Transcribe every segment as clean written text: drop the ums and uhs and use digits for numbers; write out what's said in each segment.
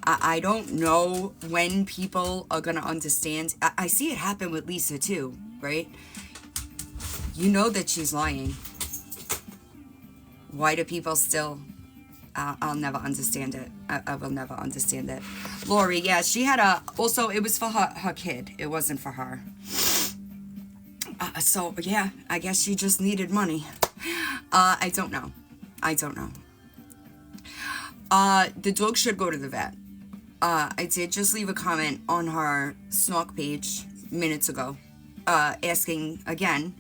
I don't know when people are going to understand. I see it happen with Lisa too, right? You know that she's lying. Why do people still? I'll never understand it. I will never understand it. Lori, yeah, she had a. Also, it was for her kid. It wasn't for her. So, yeah, I guess she just needed money. I don't know. I don't know. The dog should go to the vet. I did just leave a comment on her Snark page minutes ago, asking again,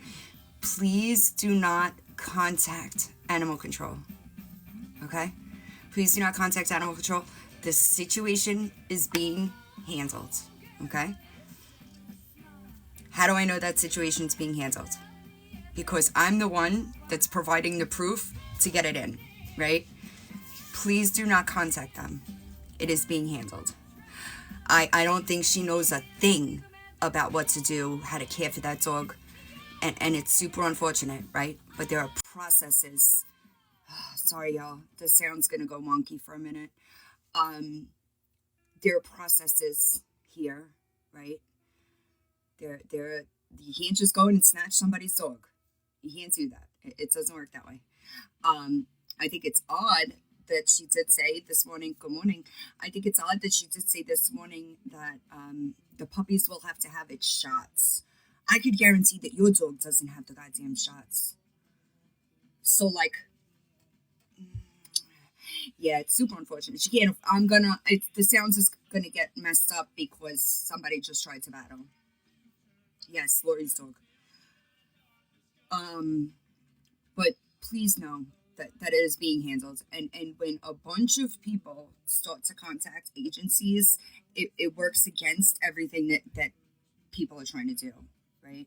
please do not contact animal control. Okay? Please do not contact animal control. This situation is being handled. Okay? How do I know that situation's being handled? Because I'm the one that's providing the proof to get it in, right? Please do not contact them. It is being handled. I don't think she knows a thing about what to do, how to care for that dog. And it's super unfortunate, right? But there are processes. Sorry, y'all. The sound's going to go wonky for a minute. There are processes here, right? You can't just go and snatch somebody's dog. You can't do that. It doesn't work that way. I think it's odd that she did say this morning, good morning. I think it's odd that she did say this morning that the puppies will have to have its shots. I could guarantee that your dog doesn't have the goddamn shots. So, like, yeah, it's super unfortunate. She can't. The sounds is gonna get messed up because somebody just tried to battle. Yes, Lori's dog. But please know that it is being handled. And when a bunch of people start to contact agencies, it works against everything that people are trying to do, right?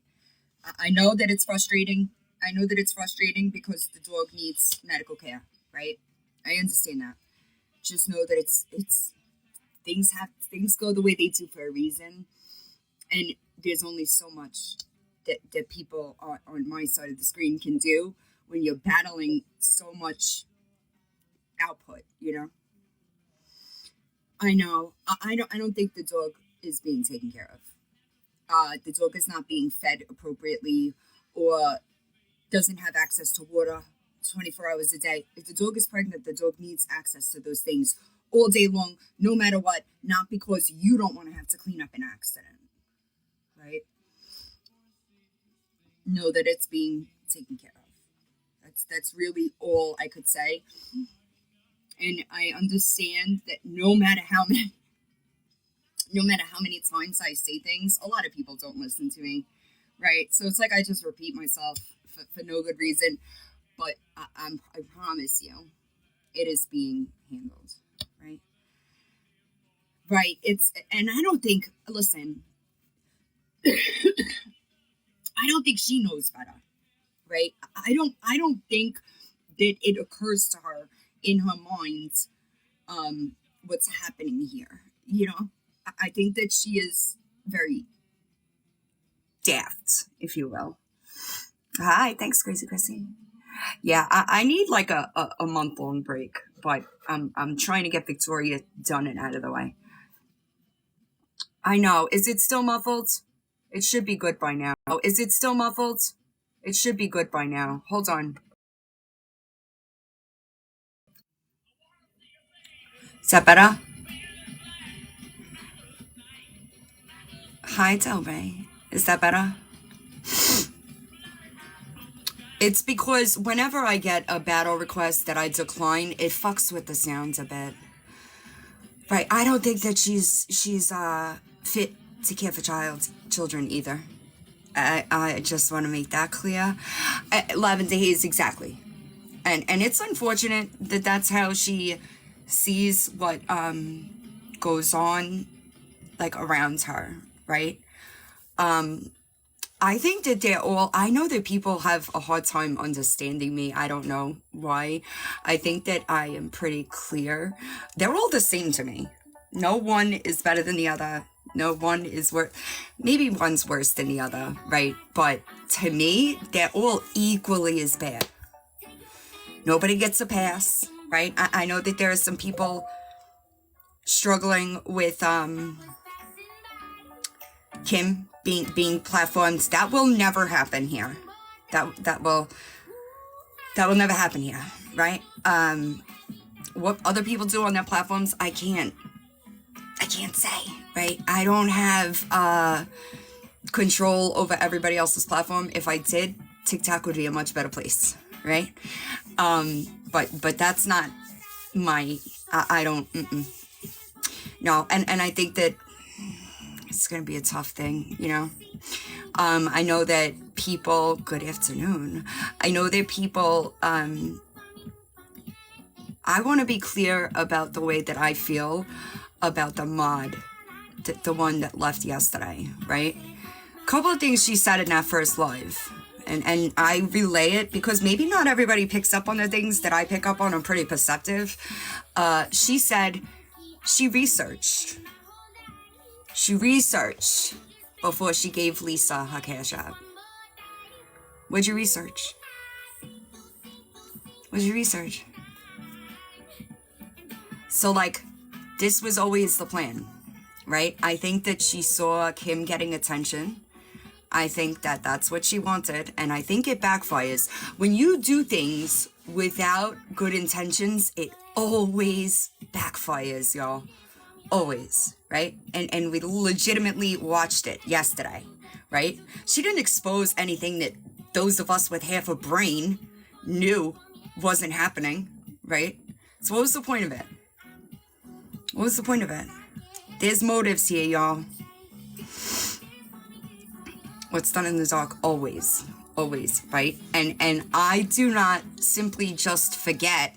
I know that it's frustrating. I know that it's frustrating because the dog needs medical care, right? I understand that. Just know that it's things go the way they do for a reason, and there's only so much that people on my side of the screen can do when you're battling so much output, you know. I know. I don't think the dog is being taken care of. The dog is not being fed appropriately or doesn't have access to water 24 hours a day. If the dog is pregnant, the dog needs access to those things all day long, no matter what, not because you don't want to have to clean up an accident, right? Know that it's being taken care of. That's really all I could say. And I understand that no matter how many times I say things, a lot of people don't listen to me, right? So it's like I just repeat myself for no good reason. But I promise you, it is being handled, right? Right. And I don't think. Listen, I don't think she knows better, right? I don't think that it occurs to her in her mind what's happening here. You know, I think that she is very daft, if you will. Hi, thanks, Crazy Chrissy. Yeah, I need like a month long break, but I'm trying to get Victoria done and out of the way. I know. Is it still muffled? It should be good by now. Is it still muffled? It should be good by now. Hold on. Is that better? Hi, Delray. Is that better? It's because whenever I get a battle request that I decline, it fucks with the sounds a bit. Right. I don't think that she's fit to care for children either. I just want to make that clear. Lavender Haze, exactly. And it's unfortunate that that's how she sees what goes on like around her, right? I think that I know that people have a hard time understanding me. I don't know why. I think that I am pretty clear. They're all the same to me. No one is better than the other. No one is worse. Maybe one's worse than the other, right? But to me, they're all equally as bad. Nobody gets a pass, right? I know that there are some people struggling with Kim being platformed. That will never happen here. That will never happen here, right? What other people do on their platforms, I can't say, right? I don't have control over everybody else's platform. If I did, TikTok would be a much better place, right? But that's not my, I don't, no, and I think that it's gonna be a tough thing, you know. I know that people, good afternoon, I know that people, I want to be clear about the way that I feel about the mod, the one that left yesterday, right? A couple of things she said in that first live, and I relay it because maybe not everybody picks up on the things that I pick up on. I'm pretty perceptive. She said she researched before she gave Lisa her Cash App. What'd you research? What'd you research? So, like, this was always the plan, right? I think that she saw Kim getting attention. I think that that's what she wanted, and I think it backfires. When you do things without good intentions, it always backfires, y'all. Always, right? And we legitimately watched it yesterday, right? She didn't expose anything that those of us with half a brain knew wasn't happening, right? So what was the point of it? What was the point of it? There's motives here, y'all. What's done in the dark, always, right? And I do not simply just forget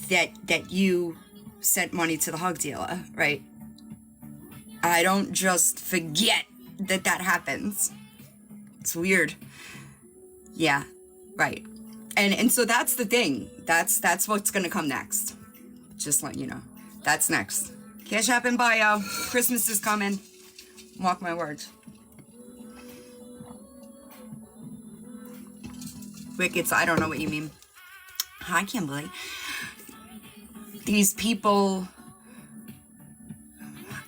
that you sent money to the hog dealer, right? I don't just forget that happens. It's weird. Yeah, right. And so that's the thing. That's what's gonna come next. Just letting you know. That's next. Cash App in bio. Christmas is coming. Mark my words. Wickets, I don't know what you mean. Hi, Kimberly. These people,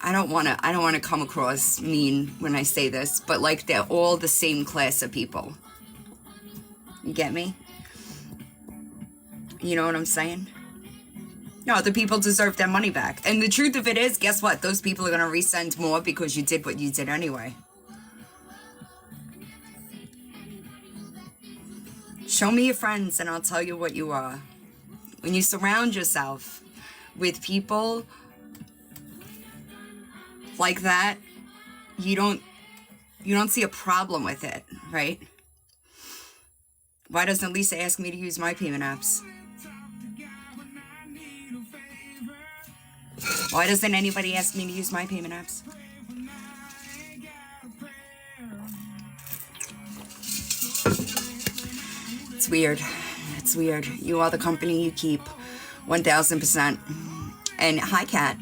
I don't want to come across mean when I say this, but like they're all the same class of people. You get me? You know what I'm saying? No, the people deserve their money back. And the truth of it is, guess what? Those people are going to resend more because you did what you did anyway. Show me your friends and I'll tell you what you are. When you surround yourself with people like that, you don't see a problem with it, right? Why doesn't Lisa ask me to use my payment apps? Why doesn't anybody ask me to use my payment apps? It's weird. It's weird. You are the company you keep. 1000%. And hi, Kat.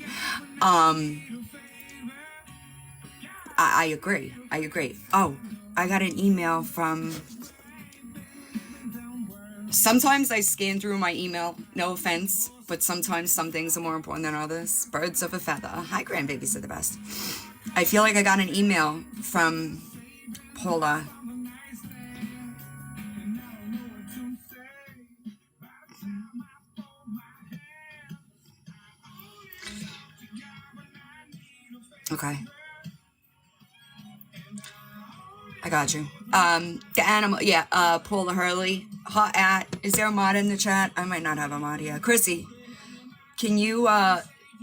I agree. I agree. Oh, I got an email from... Sometimes I scan through my email. No offense. But sometimes some things are more important than others. Birds of a feather. Hi, grandbabies are the best. I feel like I got an email from Paula. Okay. I got you. The animal, yeah, Paula Hurley. Hot at, is there a mod in the chat? I might not have a mod yet. Chrissy, can you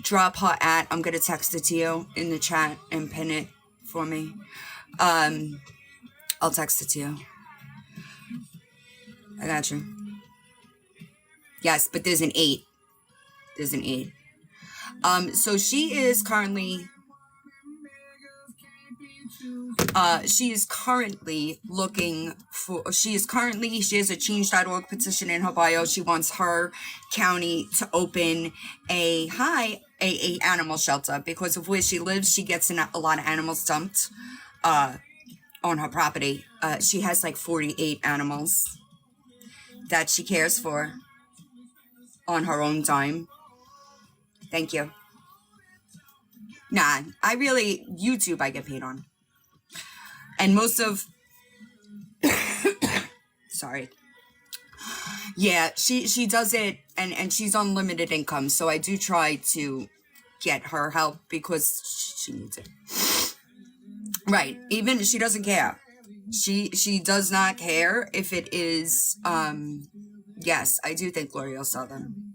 drop hot at? I'm gonna text it to you in the chat and pin it for me. I'll text it to you. I got you. Yes, but there's an 8. There's an 8. So she is currently... she is currently she has a change.org petition in her bio. She wants her county to open a animal shelter because of where she lives. She gets a lot of animals dumped, on her property. She has like 48 animals that she cares for on her own time. Thank you. Nah, YouTube I get paid on. And most of, sorry. Yeah, she does it, and she's on limited income, so I do try to get her help because she needs it. Right. Even she doesn't care. She does not care if it is, yes, I do think L'Oreal saw them.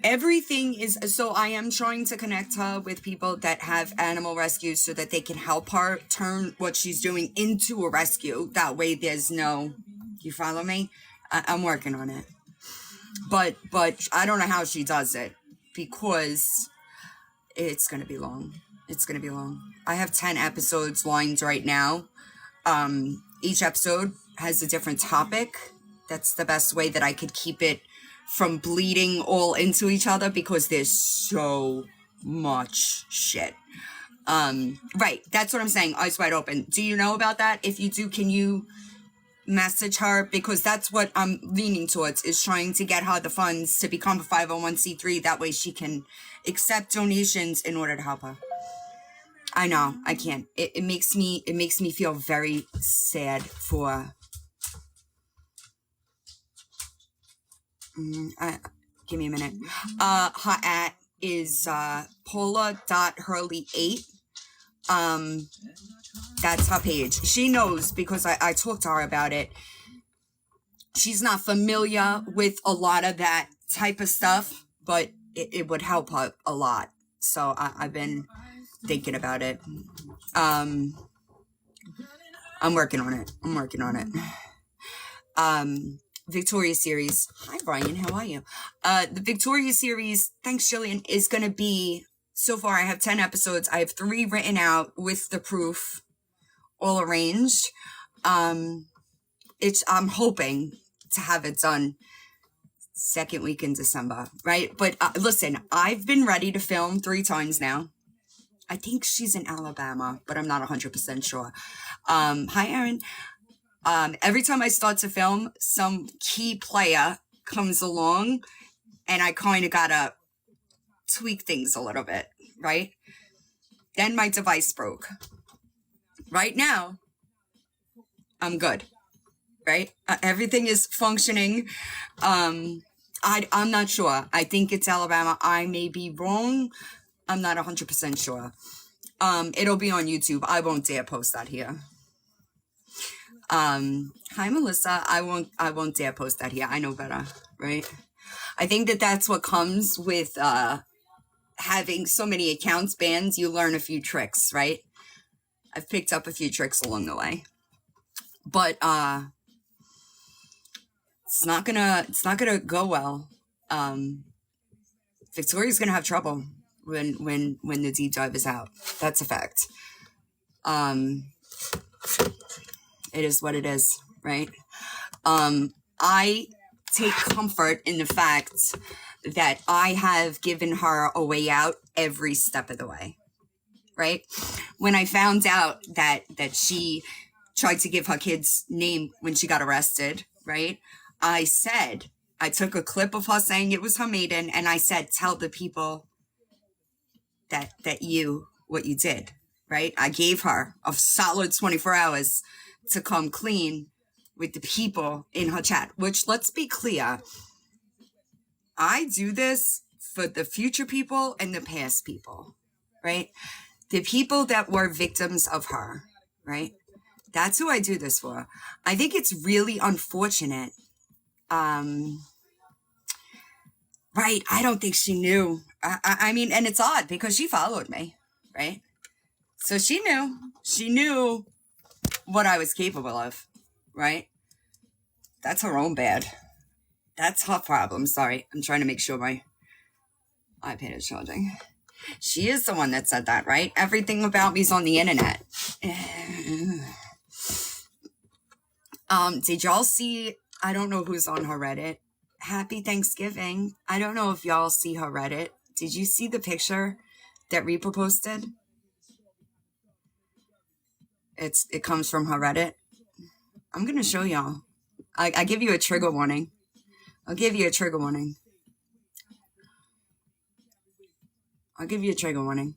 Everything is, so I am trying to connect her with people that have animal rescues so that they can help her turn what she's doing into a rescue. That way there's no, you follow me? I'm working on it. But I don't know how she does it because it's going to be long. It's going to be long. I have 10 episodes lined right now. Each episode has a different topic. That's the best way that I could keep it from bleeding all into each other because there's so much shit. Right. That's what I'm saying. Eyes wide open. Do you know about that? If you do, can you message her? Because that's what I'm leaning towards, is trying to get her the funds to become a 501c3. That way she can accept donations in order to help her. I know. I can't. It makes me feel very sad for... give me a minute. Her at is Paula.Hurley8. That's her page. She knows because I talked to her about it. She's not familiar with a lot of that type of stuff, but it would help her a lot. So I've been thinking about it. I'm working on it. Victoria series. Hi, Brian. How are you? The Victoria series, thanks, Jillian, is going to be, so far I have 10 episodes. I have 3 written out with the proof all arranged. I'm hoping to have it done second week in December, right? But listen, I've been ready to film 3 times now. I think she's in Alabama, but I'm not 100% sure. Hi, Erin. Every time I start to film, some key player comes along and I kind of gotta tweak things a little bit, right? Then my device broke. Right now, I'm good, right? Everything is functioning. I'm not sure. I think it's Alabama. I may be wrong. I'm not 100% sure. It'll be on YouTube. I won't dare post that here. Hi, Melissa. I won't dare post that here. I know better, right? I think that's what comes with having so many accounts banned. You learn a few tricks, right? I've picked up a few tricks along the way, but it's not gonna go well. Victoria's gonna have trouble when the deep dive is out. That's a fact. It is what it is, right? I take comfort in the fact that I have given her a way out every step of the way, right? When I found out that she tried to give her kid's name when she got arrested, right? I took a clip of her saying it was her maiden, and I said, tell the people that what you did, right? I gave her a solid 24 hours to come clean with the people in her chat, which, let's be clear, I do this for the future people and the past people, right? The people that were victims of her, right? That's who I do this for. I think it's really unfortunate. Right. I don't think she knew. I mean, and it's odd because she followed me, right? So she knew what I was capable of, right? That's her own bad. That's her problem. Sorry. I'm trying to make sure my iPad is charging. She is the one that said that, right? Everything about me's on the internet. Did y'all see, I don't know who's on her Reddit. Happy Thanksgiving. I don't know if y'all see her Reddit. Did you see the picture that Reaper posted? It comes from her Reddit. I'm going to show y'all. I give you a trigger warning. I'll give you a trigger warning. I'll give you a trigger warning.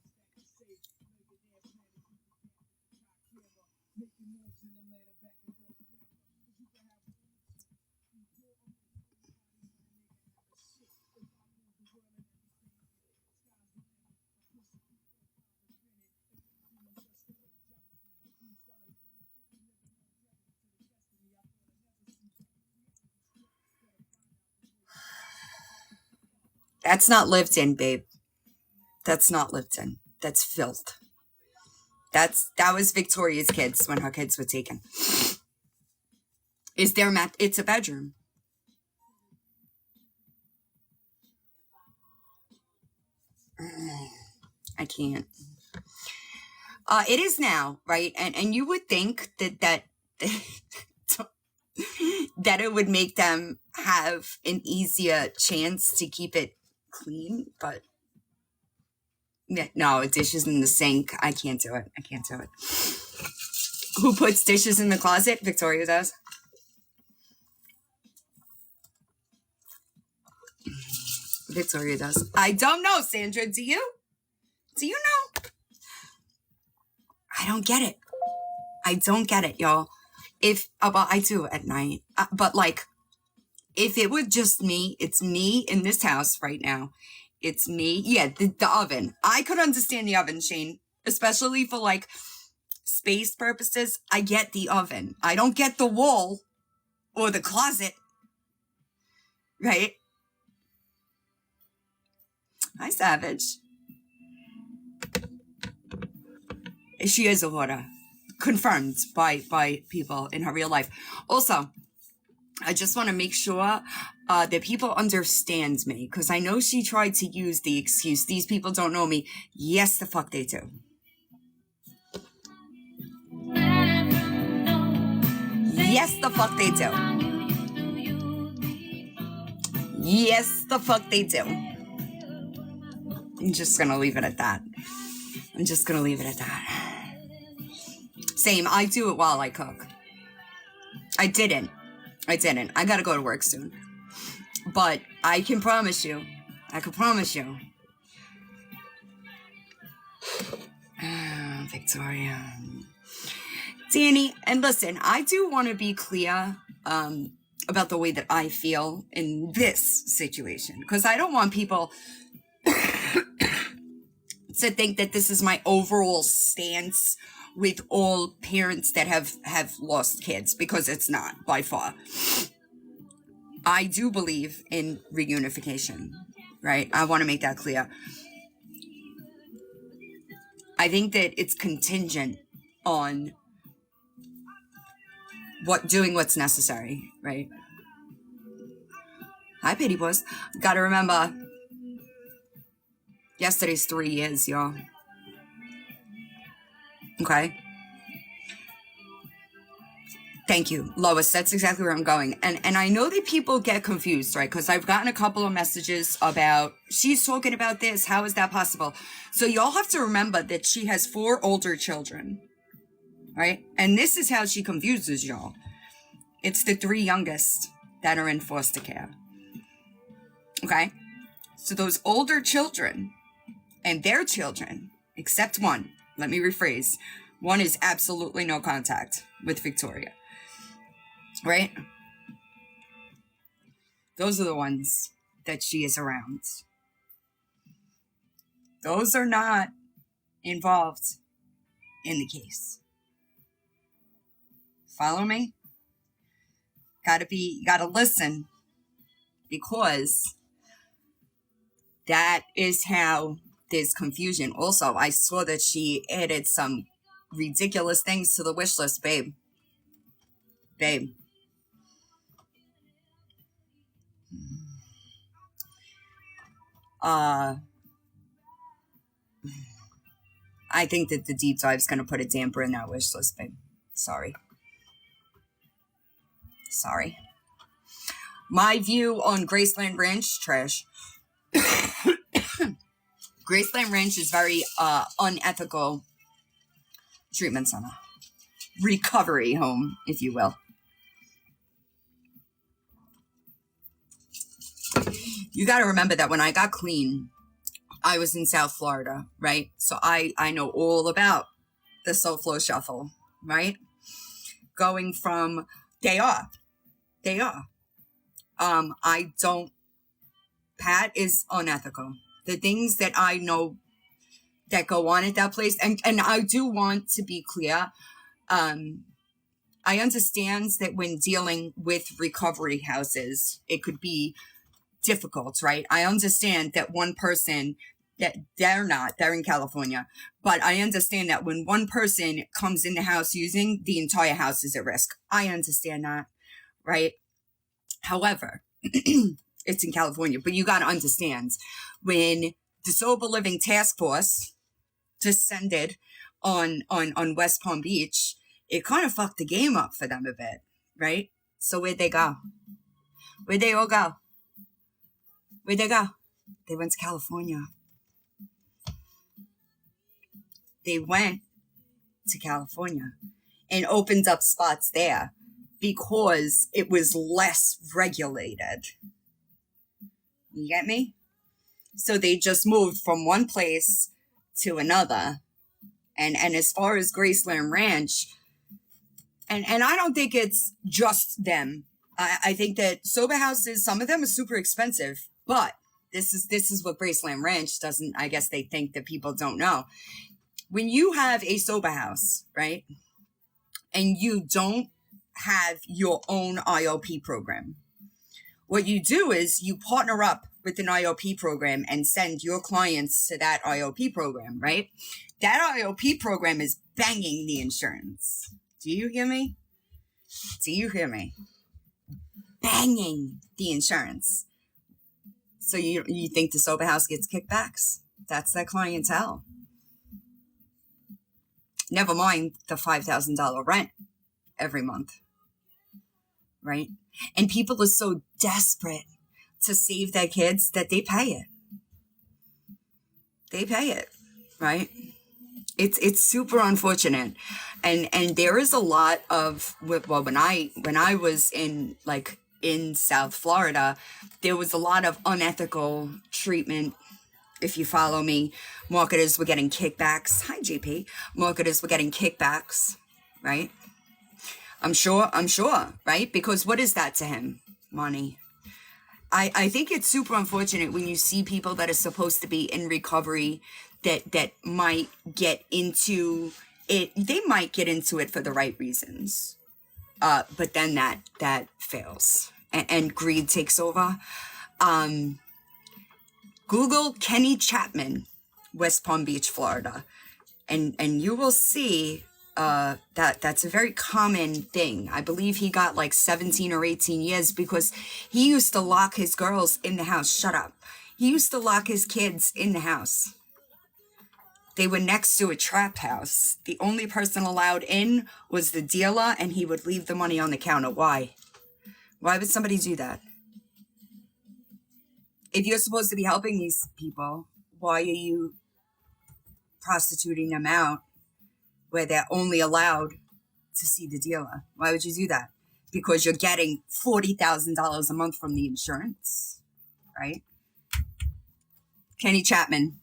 That's not lived in, babe. That's not lived in. That's filth. That was Victoria's kids when her kids were taken. Is their mat? It's a bedroom. I can't. It is now, right? And you would think that that it would make them have an easier chance to keep it clean, but yeah, no, dishes in the sink. I can't do it. I can't do it. Who puts dishes in the closet? Victoria does. Victoria does. I don't know, Sandra. Do you? Do you know? I don't get it. I don't get it, y'all. Well, I do at night. But like, if it were just me, it's me in this house right now. It's me. Yeah, the oven. I could understand the oven, Shane, especially for like space purposes. I get the oven. I don't get the wall or the closet. Right? Hi, Savage. She is a hoarder. Confirmed by people in her real life. Also, I just want to make sure that people understand me, because I know she tried to use the excuse, these people don't know me. Yes, the fuck they do. Yes, the fuck they do. Yes, the fuck they do. I'm just going to leave it at that. Same, I do it while I cook. I didn't. I got to go to work soon. But I can promise you. Victoria. Danny, and listen, I do want to be clear about the way that I feel in this situation, because I don't want people to think that this is my overall stance with all parents that have lost kids, because it's not, by far. I do believe in reunification, right? I want to make that clear. I think that it's contingent on doing what's necessary, right? Hi, Pity Puss. Gotta remember, yesterday's 3 years, y'all. Okay? Thank you, Lois. That's exactly where I'm going. And I know that people get confused, right? Because I've gotten a couple of messages about, she's talking about this. How is that possible? So y'all have to remember that she has 4 older children, right? And this is how she confuses y'all. It's the 3 youngest that are in foster care. Okay? So those older children and their children, except one, let me rephrase, one is absolutely no contact with Victoria. Right? Those are the ones that she is around. Those are not involved in the case. Follow me? Gotta listen, because that is how there's confusion. Also, I saw that she added some ridiculous things to the wish list, babe. I think that the deep dive's going to put a damper in that wish list, babe. Sorry. My view on Graceland Ranch, trash. Graceland Ranch is very unethical treatment center. Recovery home, if you will. You got to remember that when I got clean I was in South Florida, right? So I know all about the SoFlo Shuffle, right? Going from they are, they are. I don't. Pat is unethical. The things that I know that go on at that place, and I do want to be clear. Um, I understand that when dealing with recovery houses, it could be difficult, right? I understand that one person that they're in California, but I understand that when one person comes in the house using, the entire house is at risk. I understand that, right? However, it's in California, but you got to understand when the Sober Living Task Force descended on West Palm Beach, it kind of fucked the game up for them a bit, right? So where'd they go? Where'd they all go? Where'd they go? They went to California. They went to California and opened up spots there because it was less regulated. You get me? So they just moved from one place to another. And as far as Graceland Ranch, and I don't think it's just them. I think that sober houses, some of them are super expensive, but this is what Graceland Ranch doesn't, I guess they think that people don't know. When you have a sober house, right, and you don't have your own IOP program, what you do is you partner up with an IOP program and send your clients to that IOP program, right? That IOP program is banging the insurance. Do you hear me? Do you hear me? Banging the insurance. So you think the sober house gets kickbacks? That's their clientele. Never mind the $5,000 rent every month, right? And people are so desperate to save their kids that they pay it. They pay it, right? It's super unfortunate, and there is a lot of, well, when I was in South Florida, there was a lot of unethical treatment. If you follow me, marketers were getting kickbacks. Hi, GP. Marketers were getting kickbacks, right? I'm sure, right? Because what is that to him? Money. I think it's super unfortunate when you see people that are supposed to be in recovery that might get into it. They might get into it for the right reasons. But then that fails and greed takes over. Google Kenny Chapman, West Palm Beach, Florida, and you will see that's a very common thing. I believe he got like 17 or 18 years because he used to lock his girls in the house. Shut up. He used to lock his kids in the house. They were next to a trap house. The only person allowed in was the dealer, and he would leave the money on the counter. Why? Why would somebody do that? If you're supposed to be helping these people, why are you prostituting them out where they're only allowed to see the dealer? Why would you do that? Because you're getting $40,000 a month from the insurance, right? Kenny Chapman.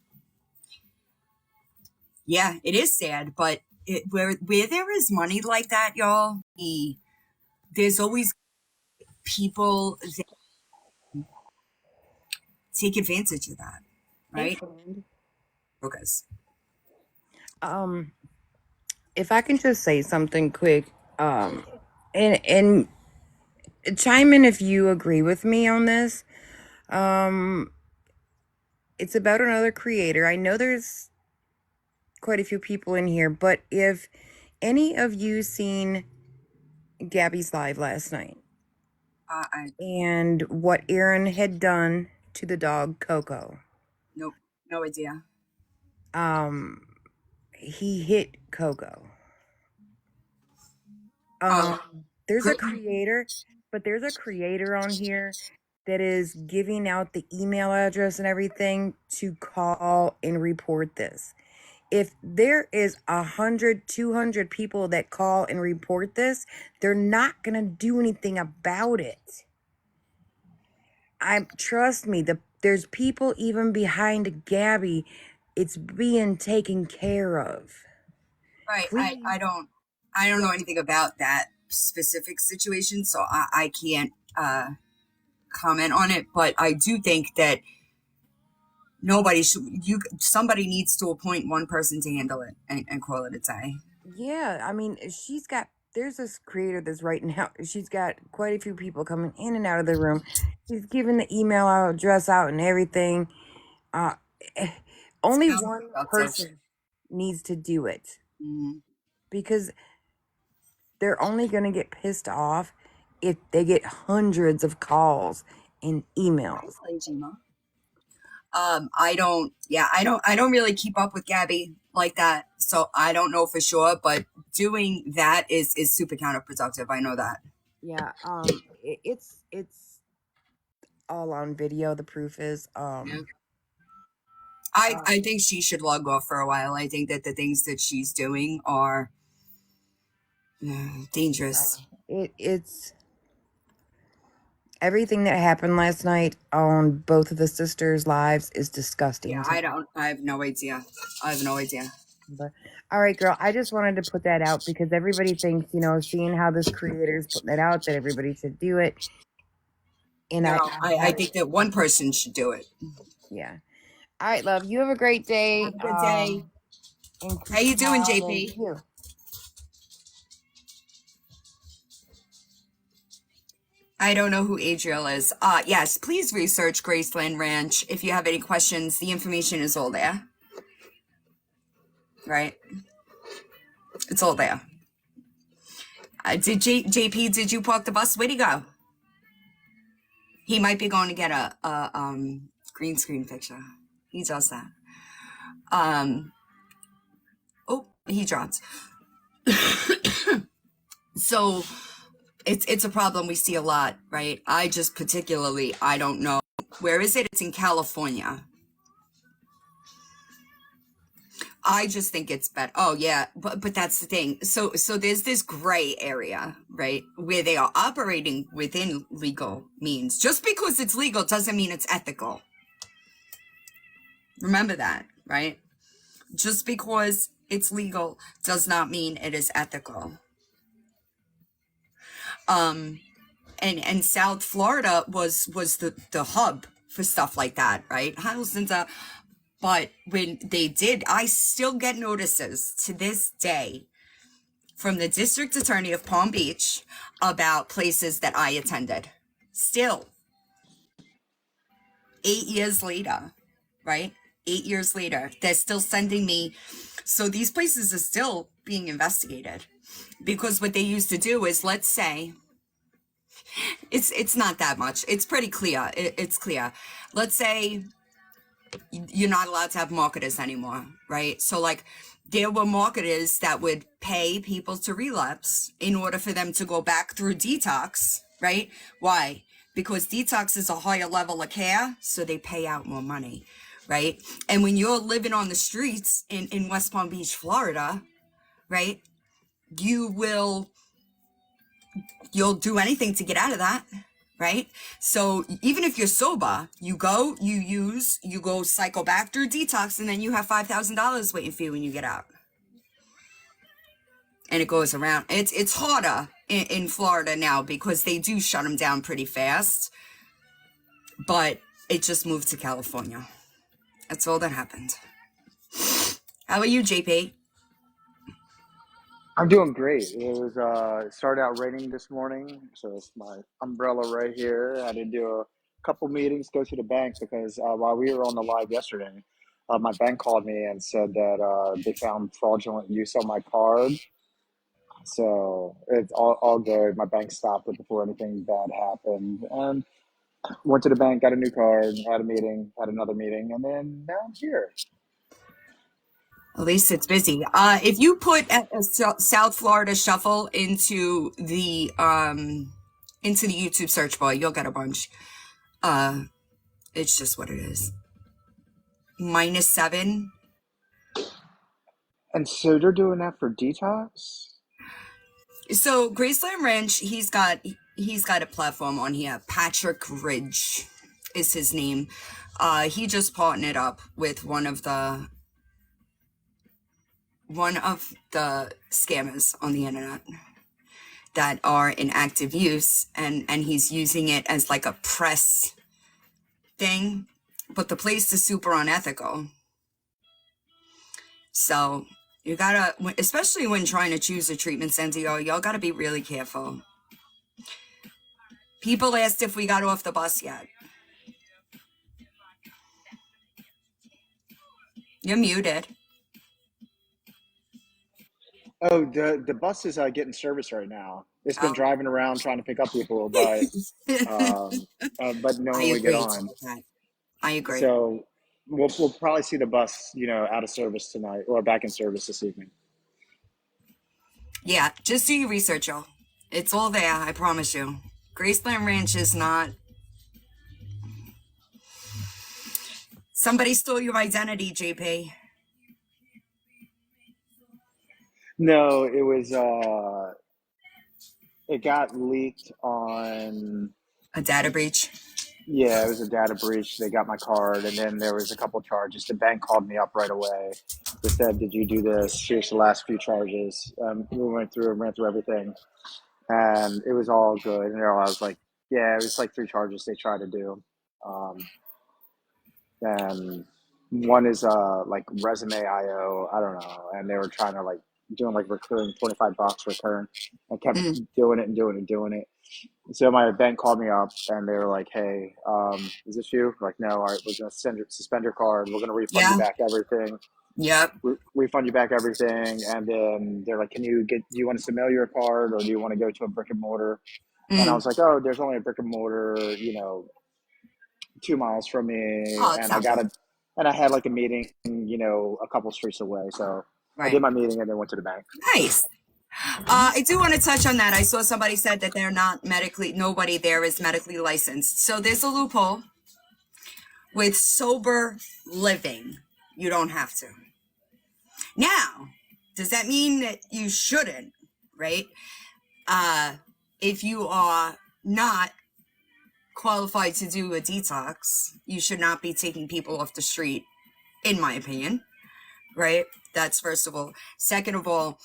Yeah, it is sad, but where there is money like that, y'all, there's always people that take advantage of that, right? Okay. If I can just say something quick, and chime in if you agree with me on this. It's about another creator. I know there's quite a few people in here, but if any of you seen Gabby's live last night and what Aaron had done to the dog Coco, Nope, no idea. he hit Coco. There's a creator, but there's a creator on here that is giving out the email address and everything to call and report this. If there is 100, 200 people that call and report this, they're not going to do anything about it. Trust me, the There's people even behind Gabby. It's being taken care of. Right. Please. I don't know anything about that specific situation, so I can't comment on it. But I do think that somebody needs to appoint one person to handle it and call it a day. Yeah, I mean, there's this creator that's right now, she's got quite a few people coming in and out of the room. She's giving the email address out and everything. Uh, eh, only one person needs to do it Mhm. because they're only going to get pissed off if they get hundreds of calls and emails. I don't really keep up with Gabby like that, so I don't know for sure, but doing that is super counterproductive. I know that. Yeah, it's all on video. The proof is Yeah. I think she should log off for a while. I think that the things that she's doing are dangerous. It's everything that happened last night on both of the sisters' lives is disgusting. Yeah, I have no idea. I have no idea. But all right, girl, I just wanted to put that out because everybody thinks, seeing how this creator is putting it out, that everybody should do it. And No, I think that one person should do it. Yeah. All right, love. You have a great day. Have a good day. How you doing, JP? I don't know who Adriel is. Yes, please research Graceland Ranch. If you have any questions, the information is all there. Right? It's all there. JP, did you park the bus? Where'd he go? He might be going to get a green screen picture. He does that. Oh, he dropped. So it's a problem we see a lot, right? I don't know. Where is it? It's in California. I just think it's better. Oh yeah, but that's the thing. So there's this gray area, right, where they are operating within legal means. Just because it's legal doesn't mean it's ethical. Remember that, right? Just because it's legal does not mean it is ethical. And South Florida was the hub for stuff like that, right? But when they did, I still get notices to this day from the district attorney of Palm Beach about places that I attended. Still, 8 years later, right? 8 years later, they're still sending me. So these places are still being investigated because what they used to do is, let's say, it's not that much. It's pretty clear. It's clear. Let's say you're not allowed to have marketers anymore, right? So like there were marketers that would pay people to relapse in order for them to go back through detox, right? Why? Because detox is a higher level of care, so they pay out more money, right? And when you're living on the streets in West Palm Beach, Florida, right, you'll do anything to get out of that, right? So even if you're sober, you go cycle back through detox, and then you have $5,000 waiting for you when you get out. And it goes around. It's harder in Florida now because they do shut them down pretty fast, but it just moved to California. That's all that happened. How are you, JP? I'm doing great. It was started out raining this morning, so it's my umbrella right here. I had to do a couple meetings, go to the bank because while we were on the live yesterday, my bank called me and said that they found fraudulent use on my card. So it's all good. My bank stopped it before anything bad happened, and went to the bank, got a new card, had a meeting, had another meeting, and then now I'm here. At least it's busy. If you put a South Florida Shuffle into the YouTube search bar, you'll get a bunch. It's just what it is. -7. And so they're doing that for detox? So Graceland Ranch, he's got a platform on here. Patrick Ridge is his name. He just partnered up with one of the scammers on the internet that are in active use, and he's using it as like a press thing, but the place is super unethical. So you gotta, especially when trying to choose a treatment center, y'all gotta be really careful. People asked if we got off the bus yet. You're muted. Oh, the bus is getting service right now. It's been Oh. driving around trying to pick up people, but no I one would get agree. on. I agree. So we'll probably see the bus, out of service tonight or back in service this evening. Yeah, just do your research, y'all. It's all there, I promise you. Graceland Ranch is not... Somebody stole your identity, JP. No, it was it got leaked on. A data breach. Yeah, it was a data breach. They got my card, and then there was a couple charges. The bank called me up right away. They said, "Did you do this? Here's the last few charges." We went through and ran through everything, and it was all good. And I was like, "Yeah, it was like 3 charges they tried to do." And one is like resume IO. I don't know, and they were trying to like doing like recurring $25 return. I kept doing it and doing it and doing it. So my bank called me up and they were like, "Hey, is this you?" I'm like, "No, all right, we're gonna suspend your card. We're gonna refund you back everything." Yep. Refund you back everything, and then they're like, do you want to submit your card or do you want to go to a brick and mortar?" And I was like, "Oh, there's only a brick and mortar, 2 miles from me," and I had like a meeting, a couple streets away. So I did my meeting and then went to the bank. Nice. I do want to touch on that. I saw somebody said that they're not nobody there is medically licensed. So there's a loophole. With sober living, you don't have to. Now, does that mean that you shouldn't, right? If you are not qualified to do a detox, you should not be taking people off the street, in my opinion, right? That's first of all. Second of all,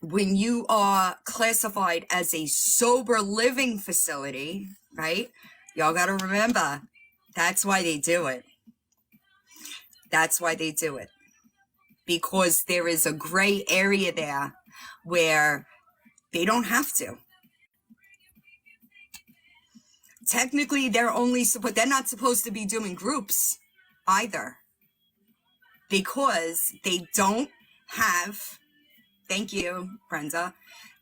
when you are classified as a sober living facility, right? Y'all got to remember, that's why they do it. That's why they do it. Because there is a gray area there where they don't have to. Technically, but they're not supposed to be doing groups either. Because they don't have... Thank you, Brenda.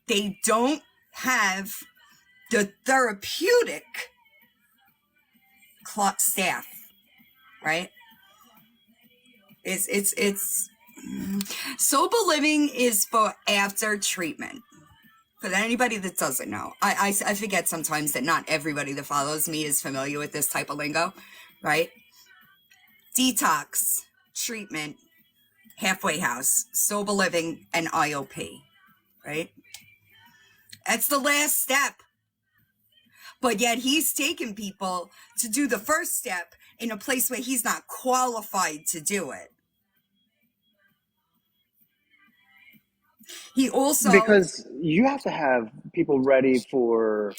They don't have the therapeutic staff, right? It's sober living is for after treatment. For anybody that doesn't know, I forget sometimes that not everybody that follows me is familiar with this type of lingo, right? Detox, treatment, halfway house, sober living, and IOP, right? That's the last step. But yet he's taking people to do the first step in a place where he's not qualified to do it. He also... Because you have to have people ready to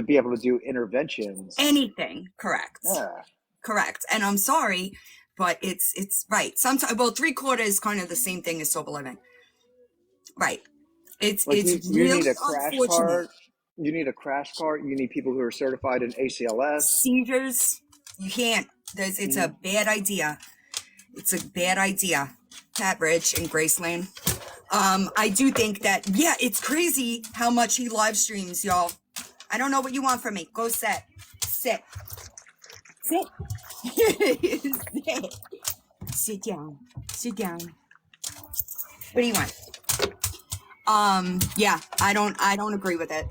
be able to do interventions. Anything, correct. Yeah. Correct. And I'm sorry, but it's right. Sometimes, well, 3/4 is kind of the same thing as sober living. Right. It's you really need a crash unfortunate. cart. You need a crash cart. You need people who are certified in ACLS. Seizures, you can't. It's a bad idea. It's a bad idea. Pat Ridge and Graceland. I do think that, yeah, it's crazy how much he live streams, y'all. I don't know what you want from me. Go sit. Sit. Sit. Sit. Sit down. Sit down. What do you want? Yeah, I don't agree with it.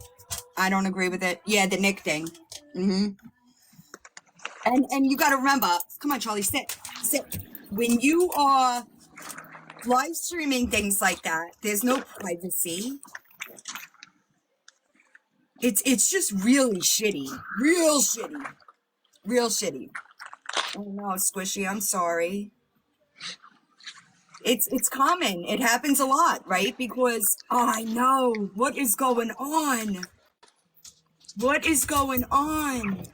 I don't agree with it. Yeah, the Nick thing. Mm-hmm. And you gotta remember, come on, Charlie, sit. When you are live streaming things like that, there's no privacy. It's just really shitty. Real shitty. Oh no, Squishy, I'm sorry. It's common. It happens a lot, right? Because I know what is going on. What is going on?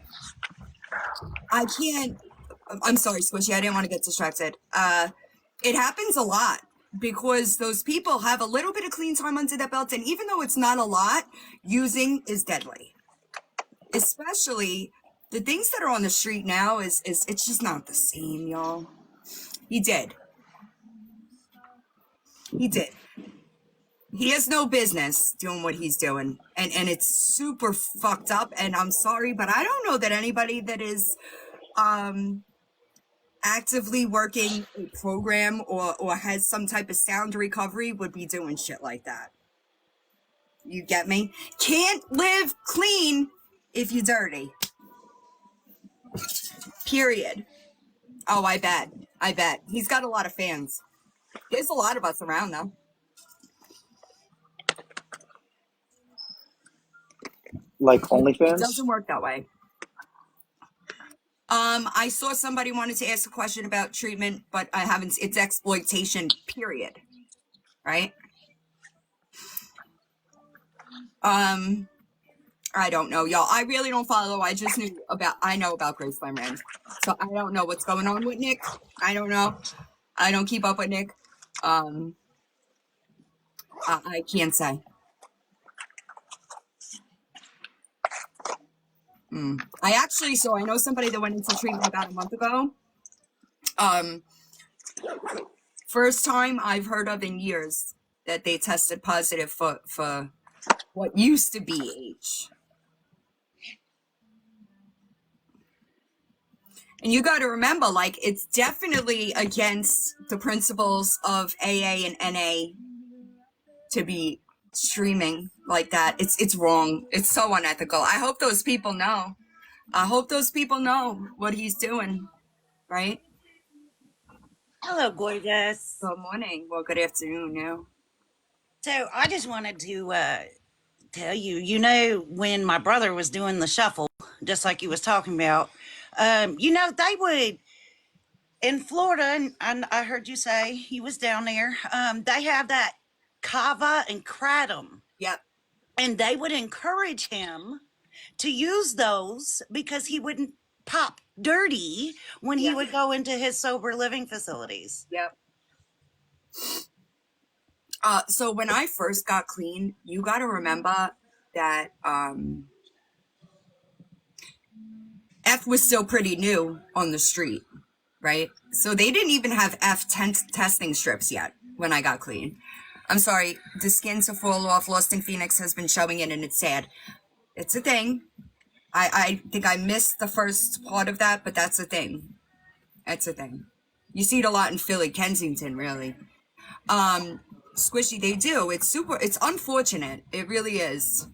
I can't. I'm sorry, Squishy. I didn't want to get distracted. It happens a lot because those people have a little bit of clean time under their belt, and even though it's not a lot, using is deadly. Especially the things that are on the street now is it's just not the same, y'all. He did. He did. He has no business doing what he's doing, and it's super fucked up. And I'm sorry, but I don't know that anybody that is actively working a program or has some type of sound recovery would be doing shit like that. You get me? Can't live clean if you're dirty. Period. Oh, I bet. He's got a lot of fans. There's a lot of us around though. Like It OnlyFans? doesn't work that way. I saw somebody wanted to ask a question about treatment, but I haven't. It's exploitation, period. Right? I don't know, y'all. I really don't follow. I know about Grace Rand. So I don't know what's going on with Nick. I don't know. I don't keep up with Nick. I can't say. I know somebody that went into treatment about a month ago. First time I've heard of in years that they tested positive for what used to be H. And you got to remember, like, it's definitely against the principles of AA and NA to be streaming like that. It's wrong. It's so unethical. I hope those people know. I hope those people know what he's doing, right? Hello, gorgeous. Good morning. Well, good afternoon now. So I just wanted to tell you, you know, when my brother was doing the shuffle, just like you was talking about, you know, they would in Florida, and I heard you say he was down there. They have that kava and kratom, Yep. and they would encourage him to use those because he wouldn't pop dirty when he would go into his sober living facilities. Yep. So when I first got clean, you got to remember that F was still pretty new on the street, right? So they didn't even have F testing strips yet when I got clean. I'm sorry, the skin to fall off, Lost in Phoenix has been showing it, and it's sad. It's a thing. I think I missed the first part of that, but that's a thing. That's a thing. You see it a lot in Philly, Kensington, really. Squishy, they do. It's unfortunate. It really is.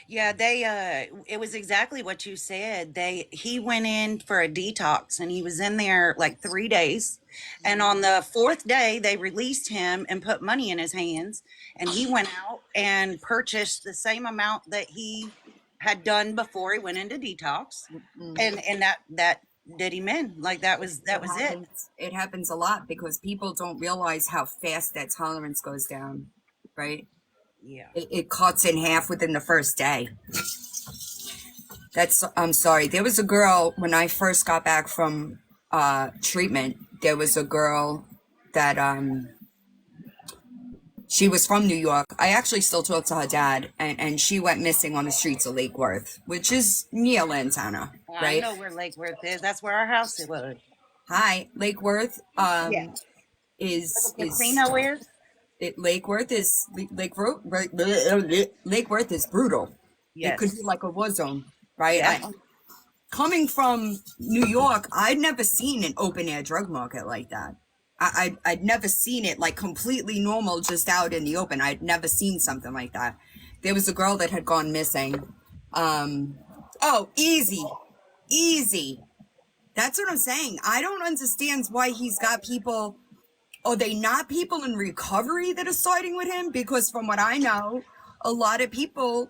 Yeah, it was exactly what you said. He went in for a detox and he was in there like 3 days. And on the fourth day, they released him and put money in his hands. And he went out and purchased the same amount that he had done before he went into detox. And that did him in. Like that was it. It happens a lot because people don't realize how fast that tolerance goes down, right? Yeah. It cuts in half within the first day. I'm sorry. There was a girl when I first got back from treatment. There was a girl that she was from New York. I actually still talk to her dad, and she went missing on the streets of Lake Worth, which is near Lantana, right? I know where Lake Worth is. That's where our house was. Hi, Lake Worth. Is casino is? Lake Worth is brutal. Yes. It could be like a war zone, right? Yeah. Coming from New York, I'd never seen an open air drug market like that. I'd never seen it like completely normal, just out in the open. I'd never seen something like that. There was a girl that had gone missing. Easy. That's what I'm saying. I don't understand why he's got people. Are they not people in recovery that are siding with him? Because from what I know, a lot of people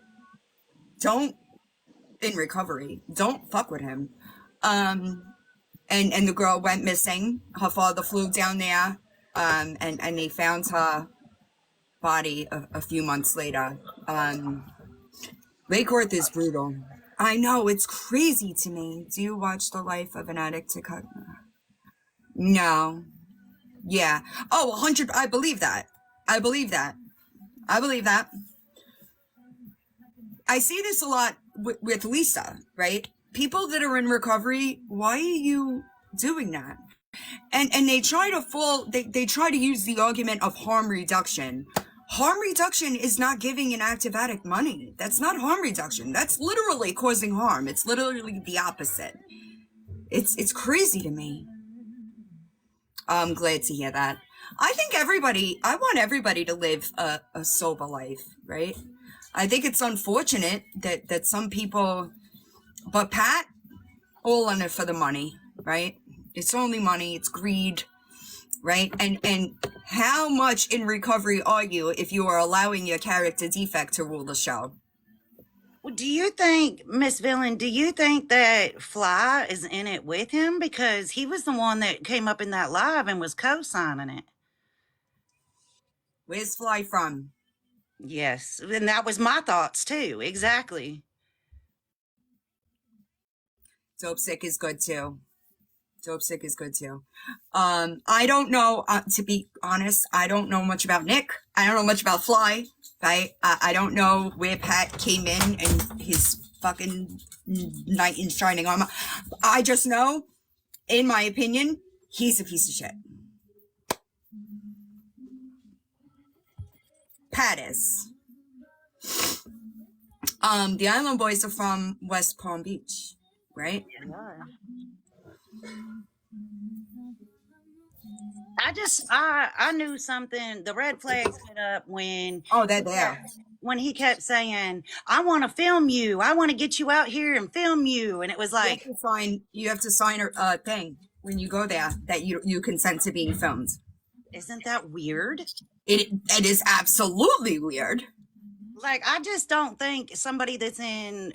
in recovery don't fuck with him. And the girl went missing. Her father flew down there, and they found her body a few months later. Lake Worth is brutal. I know, it's crazy to me. Do you watch The Life of an Addict to Cut? No. Yeah. Oh, 100. I believe that. I believe that. I see this a lot with Lisa, right? People that are in recovery, why are you doing that? And they try to they try to use the argument of harm reduction. Harm reduction is not giving an active addict money. That's not harm reduction. That's literally causing harm. It's literally the opposite. It's crazy to me. I'm glad to hear that. I want everybody to live a sober life, right? I think it's unfortunate that some people, but Pat, all in it for the money, right? It's only money, it's greed, right? And how much in recovery are you if you are allowing your character defect to rule the show? Well, do you think, Miss Villain, do you think that Fly is in it with him? Because he was the one that came up in that live and was co-signing it. Where's Fly from? Yes, and that was my thoughts too. Exactly. Dope Sick is good too. I don't know, to be honest, I don't know much about Nick. I don't know much about Fly, right? I don't know where Pat came in and his fucking knight in shining armor. I just know, in my opinion, he's a piece of shit. Pat is. The Island Boys are from West Palm Beach, right? I knew something. The red flags went up when They're there. When he kept saying, "I want to film you. I want to get you out here and film you," and it was like, you have to sign a thing when you go there that you consent to being filmed. Isn't that weird? It is absolutely weird. Like, I just don't think somebody that's in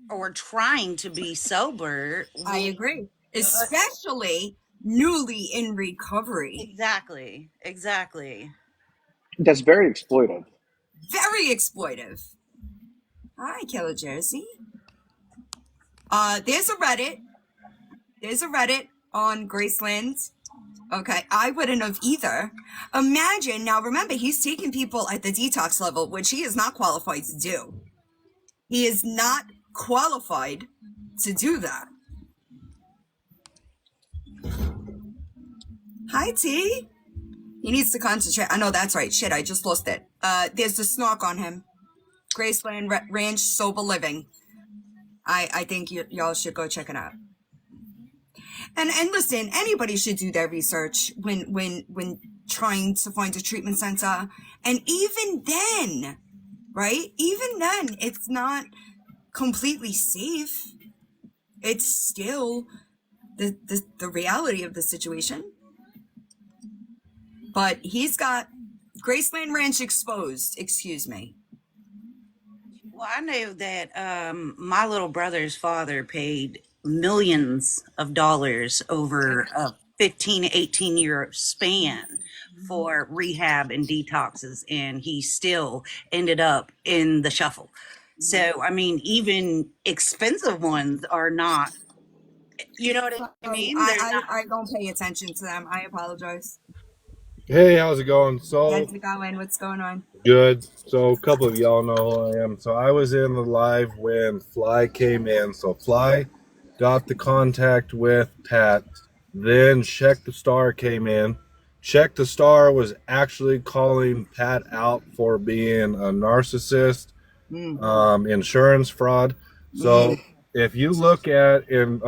or trying to be sober. I agree, especially newly in recovery. Exactly. That's very exploitive. Very exploitive. Hi, Killer Jersey. There's a Reddit on Graceland. Okay, I wouldn't have either. Imagine, now remember, he's taking people at the detox level, which he is not qualified to do. He is not qualified to do that. Hi, T. He needs to concentrate. I know, that's right. Shit, I just lost it. There's the snark on him. Graceland Ranch Sober Living. I think y'all should go check it out. And listen, anybody should do their research when trying to find a treatment center. And even then, right? Even then, it's not completely safe. It's still the reality of the situation. But he's got Graceland Ranch exposed, excuse me. Well, I know that my little brother's father paid millions of dollars over a 15, 18-year span for rehab and detoxes, and he still ended up in the shuffle. So, I mean, even expensive ones are not, you know what I mean? I don't pay attention to them. I apologize. Hey, how's it going? How's it going? What's going on? Good. So a couple of y'all know who I am. So I was in the live when Fly came in. So Fly got the contact with Pat. Then Check the Star came in. Check the Star was actually calling Pat out for being a narcissist, insurance fraud. So if you look at in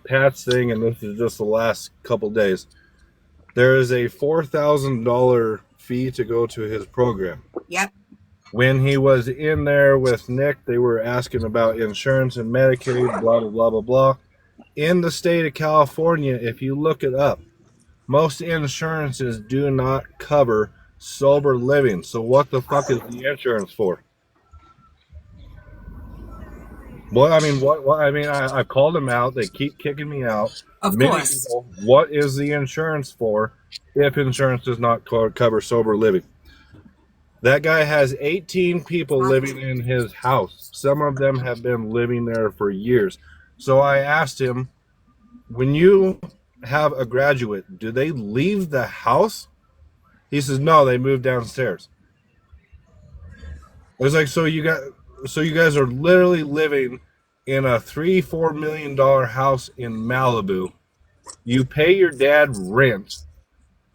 Pat's thing, and this is just the last couple days, there is a $4,000 fee to go to his program. Yep. When he was in there with Nick, they were asking about insurance and Medicaid, blah, blah, blah, blah, blah. In the state of California, if you look it up, most insurances do not cover sober living. So what the fuck is the insurance for? Well, I mean, what I mean, I called them out. They keep kicking me out. Of Many course. people, what is the insurance for if insurance does not cover sober living? That guy has 18 people living in his house. Some of them have been living there for years. So I asked him, when you have a graduate, do they leave the house? He says, no, they move downstairs. I was like, so you guys are literally living in a $3-4 million house in Malibu. You pay your dad rent,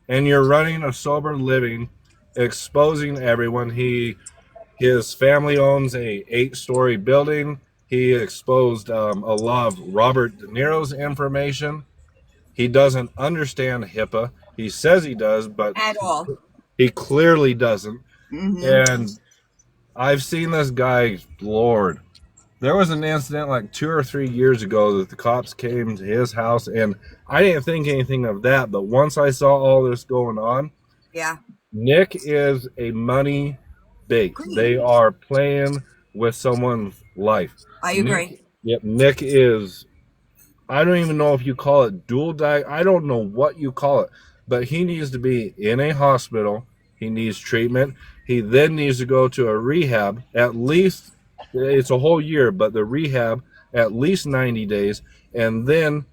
and you're running a sober living, exposing everyone. His family owns a 8-story building. He exposed a lot of Robert De Niro's information. He doesn't understand HIPAA. He says he does, but At all. he clearly doesn't. Mm-hmm. And I've seen this guy, Lord. There was an incident like 2 or 3 years ago that the cops came to his house, and I didn't think anything of that. But once I saw all this going on, Yeah. Nick is a money bait. They are playing with someone's life. I agree. Nick is, I don't even know if you call it I don't know what you call it, but he needs to be in a hospital. He needs treatment. He then needs to go to a rehab, at least, it's a whole year, but the rehab, at least 90 days, and then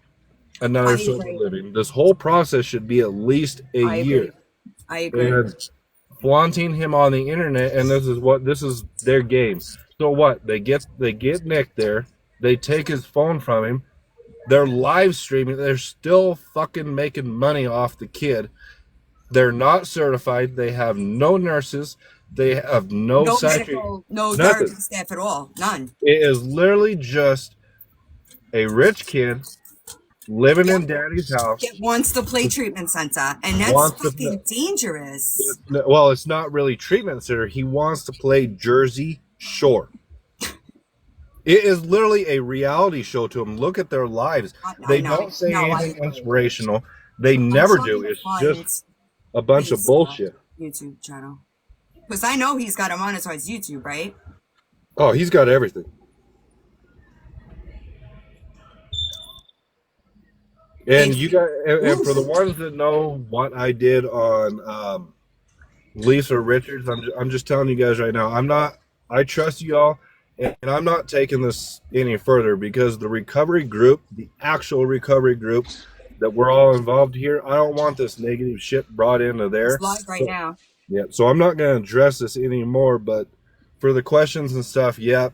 another sober living. This whole process should be at least a year. I agree. And flaunting him on the internet, and this is their game. So what? They get Nick there. They take his phone from him. They're live streaming. They're still fucking making money off the kid. They're not certified. They have no nurses. They have no medical, no therapy staff at all. None. It is literally just a rich kid living in daddy's house. It wants to play treatment center, and that's fucking dangerous. Well, it's not really treatment center. He wants to play Jersey Shore. It is literally a reality show to them. Look at their lives. They don't say anything inspirational. They never do. It's just a bunch of bullshit. YouTube channel. Because I know he's got to monetize YouTube, right? Oh, he's got everything. And you guys, and for the ones that know what I did on Lisa Richards, I'm just telling you guys right now, I trust you all, and I'm not taking this any further because the recovery group, the actual recovery group that we're all involved here, I don't want this negative shit brought into there. It's live right now. Yeah, so I'm not going to address this anymore, but for the questions and stuff, the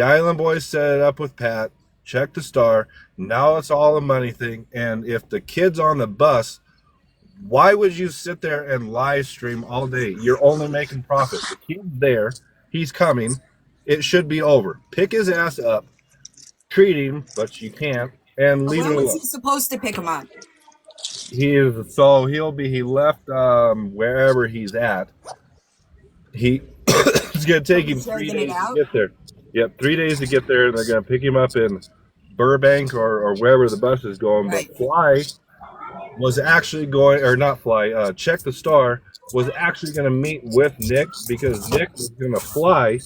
Island Boys set it up with Pat, check the star, now it's all a money thing, and if the kid's on the bus, why would you sit there and live stream all day? You're only making profit. The kid's there, he's coming, it should be over. Pick his ass up, treat him, but you can't, and leave it alone. When was he supposed to pick him up? He left wherever he's at. It's gonna take him 3 days to get there. Yep, 3 days to get there, and they're gonna pick him up in Burbank or wherever the bus is going. Right. But Fly was actually going, or not Fly, Check the Star was actually gonna meet with Nick because Nick was gonna fly,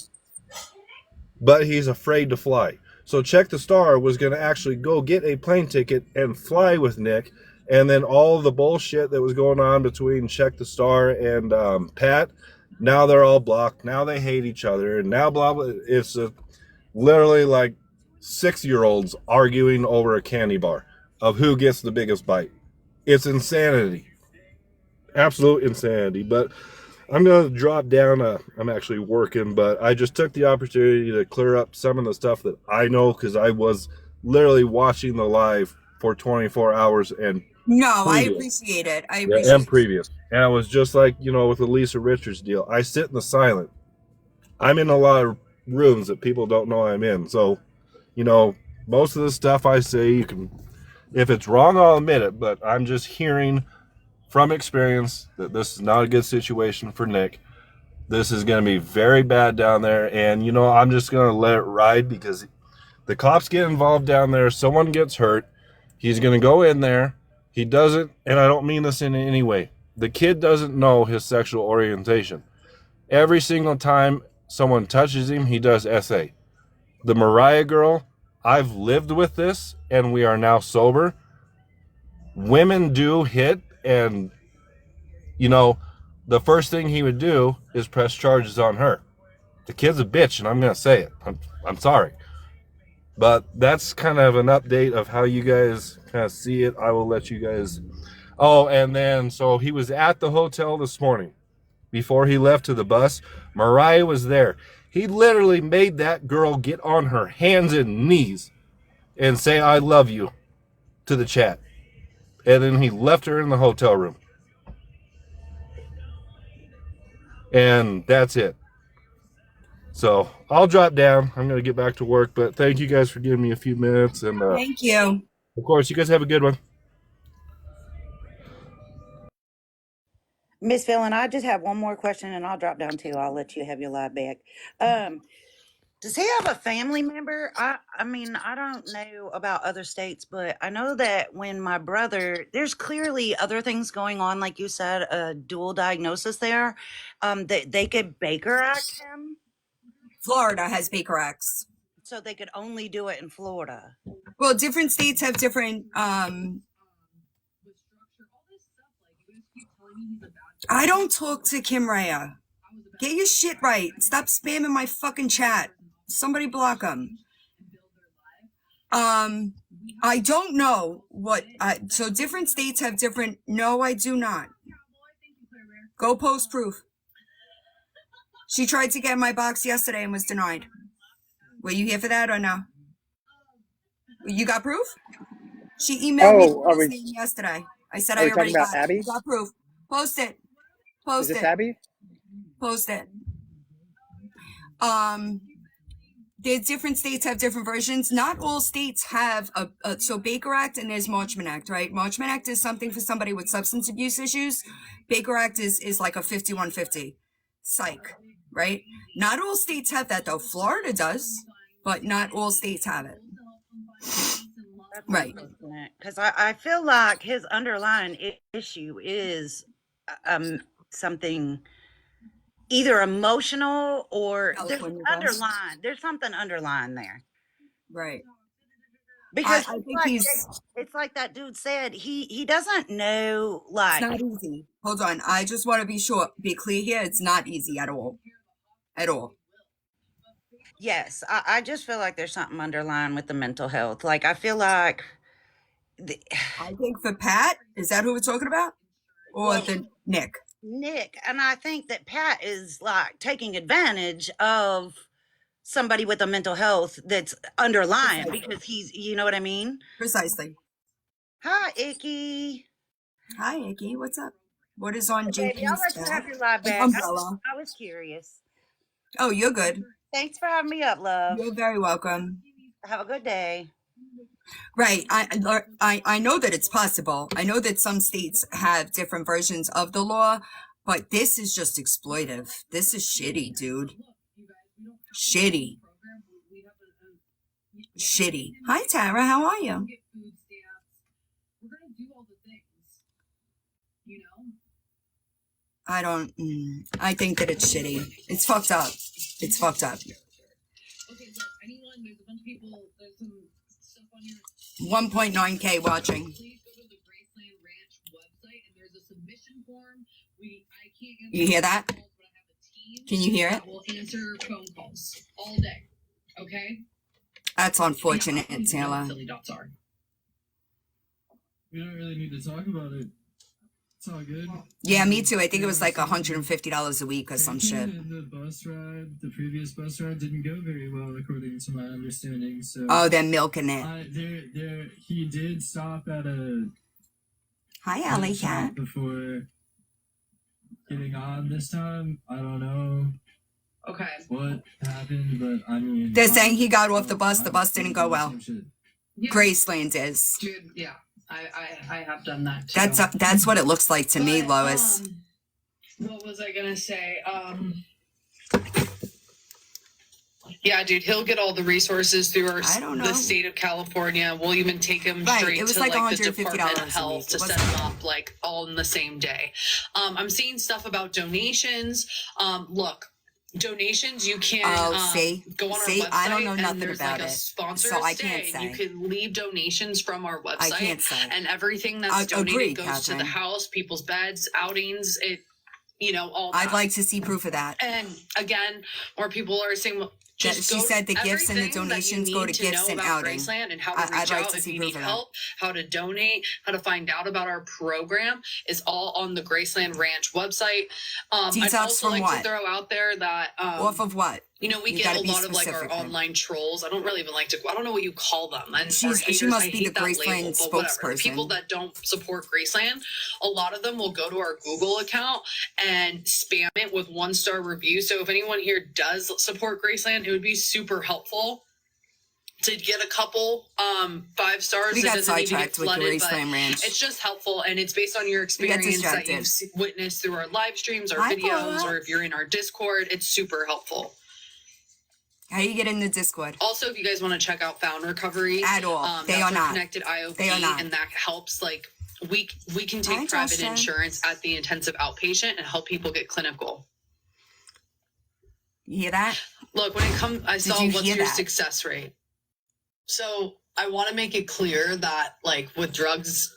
but he's afraid to fly. So Check the Star was gonna actually go get a plane ticket and fly with Nick. And then all the bullshit that was going on between Check the Star and Pat, now they're all blocked. Now they hate each other. And now blah, blah. It's literally like 6-year-olds arguing over a candy bar of who gets the biggest bite. It's insanity. Absolute insanity. But I'm going to drop down. I'm actually working, but I just took the opportunity to clear up some of the stuff that I know because I was literally watching the live for 24 hours and I appreciate it. And previous. And I was just like, with the Lisa Richards deal. I sit in the silent. I'm in a lot of rooms that people don't know I'm in. So, most of the stuff I say, you can, if it's wrong, I'll admit it. But I'm just hearing from experience that this is not a good situation for Nick. This is going to be very bad down there. And, I'm just going to let it ride because the cops get involved down there. Someone gets hurt. He's going to go in there. He doesn't, and I don't mean this in any way, the kid doesn't know his sexual orientation. Every single time someone touches him, he does SA. the Mariah girl, I've lived with this and we are now sober. Women do hit, and you know, the first thing he would do is press charges on her. The kid's a bitch, and I'm gonna say it. I'm sorry. But that's kind of an update of how you guys kind of see it. I will let you guys. Oh, and then so he was at the hotel this morning. Before he left to the bus, Mariah was there. He literally made that girl get on her hands and knees and say, "I love you," to the chat. And then he left her in the hotel room. And that's it. So I'll drop down. I'm going to get back to work, but thank you guys for giving me a few minutes. And Thank you. of course, you guys have a good one. Miss Villain, I just have one more question and I'll drop down too. I'll let you have your live back. Does he have a family member? I mean, I don't know about other states, but I know that when my brother, there's clearly other things going on, like you said, a dual diagnosis there. They could Baker Act him, Florida has Baker Acts. so they could only do it in Florida. Well, different states have different. I don't talk to Kim Raya. Get your shit right. Stop spamming my fucking chat. Somebody block him. I don't know what. So different states have different. No, I do not. Go post proof. She tried to get my box yesterday and was denied. Were you here for that or no? You got proof? She emailed me yesterday. I said I already got it. You got proof. Post it. Post it. Is this Abby? Post it. There's different states have different versions. Not all states have so Baker Act and there's Marchman Act, right? Marchman Act is something for somebody with substance abuse issues. Baker Act is like a 5150. Psych, right? Not all states have that though. Florida does, but not all states have it. Right. Because I feel like his underlying issue is something either emotional or there's something underlying there. Right. Because I think it's like that dude said, he doesn't know, like, it's not easy. Hold on. I just want to be clear here. It's not easy at all. At all. Yes, I just feel like there's something underlying with the mental health. Like, I feel like I think for Pat, is that who we're talking about? Or the Nick, and I think that Pat is like taking advantage of somebody with a mental health that's underlying because he's, you know what I mean? Precisely. Hi, Icky. Hi, Icky. What's up? What is on JP's I'll let you have your live back. Umbrella. I was curious. Oh, you're good. Thanks for having me up, love. You're very welcome. Have a good day. Right. I know that it's possible. I know that some states have different versions of the law, but this is just exploitive. This is shitty, dude. Shitty. Shitty. Hi, Tara. How are you? I think that it's shitty. It's fucked up. It's fucked up. 1.9K watching. You hear that? Can you hear it? We'll answer phone calls all day. Okay? That's unfortunate, Taylor. Silly dots are. We don't really need to talk about it. It's all good. Yeah, me too. I think it was like $150 a week or some shit. And the bus ride, the previous bus ride, didn't go very well, according to my understanding. So. Oh, they're milking it. He did stop at a. Hi, Alley Cat. Before getting on this time. I don't know. Okay. What happened, but I mean. They're saying he got off the bus. The bus didn't go well. Yeah. Graceland is. Dude, yeah. I have done that too. That's what it looks like to me, Lois. What was I gonna say? Yeah, dude, he'll get all the resources through the state of California. We'll even take him straight to like the Department of Health to set him up like all in the same day. I'm seeing stuff about donations. Look, donations, you can go on our website. I don't know and nothing there's about like a it, sponsor so I stay, can't and say. you can leave donations from our website. I can't say. And everything that's donated Agreed, goes to the Catherine. house, people's beds, outings, all that. I'd like to see proof of that. And again, more people are saying, well, just She go said the gifts and the everything that you donations go need to gifts know and about outing. Graceland and how to I'd reach like out to if see you proof need of that. help, how to donate, how to find out about our program is all on the Graceland Ranch website. I'd Detox also from like what? to throw out there that Off of what? we You get gotta a be lot of like our specific then. online trolls. I don't really even like to. I don't know what you call them. And She or must haters, be I the hate that label, Graceland but whatever. The spokesperson. people that don't support Graceland, a lot of them will go to our Google account and spam it with 1-star reviews. So if anyone here does support Graceland, it would be super helpful to get a couple 5 stars. We It got doesn't need to get sidetracked with the flooded, but Graceland Ranch. it's just helpful, and it's based on your We got experience that distracted. you've witnessed through our live streams, our Hi, videos, Paula. or if you're in our Discord. It's super helpful. How you get in the Discord? Also, if you guys want to check out Found Recovery, At all. They that's are our not. connected IOP, They are not. and that helps. Like we can Hi, take private Joshua. insurance at the intensive outpatient and help people get clinical. You hear that? Look, when it comes, I saw you what's hear your that? success rate. So I want to make it clear that, like, with drugs,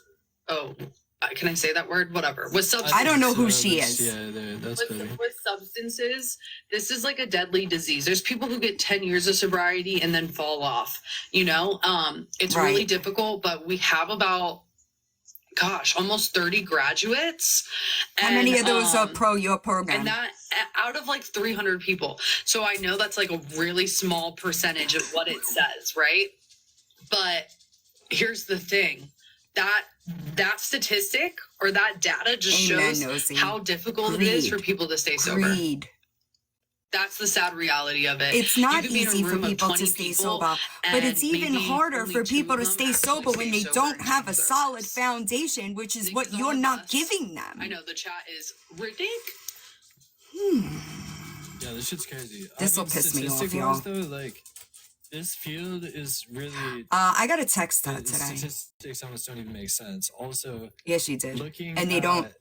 can I say that word? Whatever. With substances, I don't know who she is. Yeah, that's better. with substances, this is like a deadly disease. There's people who get 10 years of sobriety and then fall off. It's really Right. difficult, but we have about, almost 30 graduates. How many of those are and, pro your program? And that out of like 300 people. So I know that's like a really small percentage of what it says, right? But here's the thing. That statistic or that data just Amen, shows Nosy. how difficult it is Greed. for people to stay sober. Greed. That's the sad reality of it. It's You not could be in a easy for room of people 20 to stay people, sober, but it's and even maybe harder only for 2 people of to them stay actually sober when stay they sober don't and have a change their solid lives. foundation, which is what Because you're all of not us- giving them. I know the chat is ridiculous. Yeah, this shit's crazy. This'll piss me off, y'all. Though, like, this field is really. I got a text her the today. statistics almost don't even make sense. Also, Yeah, she did. looking And they at don't.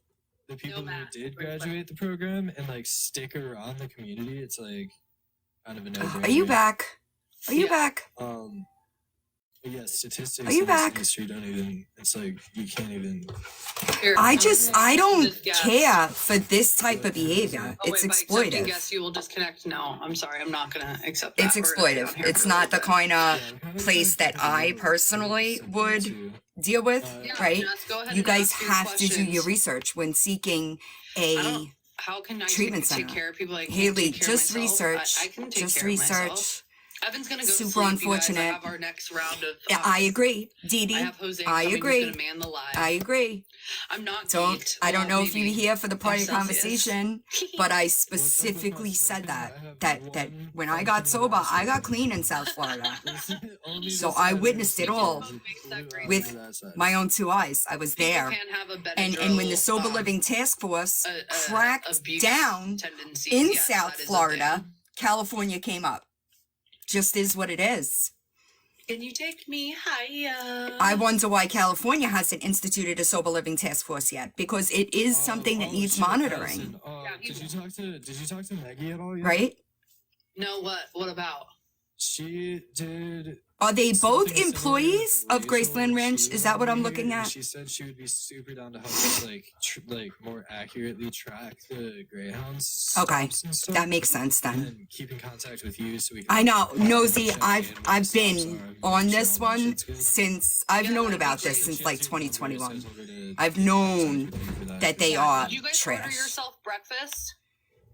the people who math, did great graduate the program and like stick around the community, it's like kind of a no-brainer. Are you back? Are you Yeah. back? But yeah, statistics Are you in this back? industry don't even. It's like you can't even. Here, I don't Just guess. care for this type of behavior. Oh, It's wait, by accepting exploitive. guess you will disconnect. No, I'm sorry. I'm not going to accept that. It's We're gonna be exploitive. on here It's for a not the little bit. kind of Yeah, I'm kind of place that confused I about personally something would too. deal with, Yeah, right? Jess, go ahead You and guys ask your have to do your questions. research when seeking I a don't. How can I treatment take center. care of people? I can't Haley, take care of just myself. research. I can take Just care of myself. research. Evan's gonna go to Super sleep, you guys. unfortunate. I have our next round of. Yeah, I agree, Dee I Dee. have Jose I coming. agree. Who's gonna man the live. I agree. I'm not. Don't. geeked. I don't Well, know if you were maybe. here for the prior Celsius. conversation, but I specifically said that when I got sober, I got clean in South Florida. So I witnessed it all with my own 2 eyes. I was People there. can have a And when the Benadryl, Sober Living Task Force cracked abuse down tendencies, in yes, South that is a Florida, thing. California came up. Just is what it is. Can you take me higher? I wonder why California hasn't instituted a Sober Living Task Force yet, because it is something that needs monitoring, Yeah, Did you talk to Maggie at all? Yet? right? No, what about? She did. Are they both something similar employees to of Graceland Rachel. Ranch? She Is that what I'm was looking here, and at? She said she would be super down to help us, like more accurately track the greyhounds. Okay, stops and stuff, that makes sense and then. then keep in contact with you so we can. I know, follow Nosy, check I've in when the stops been are, make on sure this all that one shit's good. since I've Yeah, known that'd be about great. this since She like has to email me, so I 2021. told her to I've contact known with me for that they Yeah, are did you guys order trash. yourself breakfast?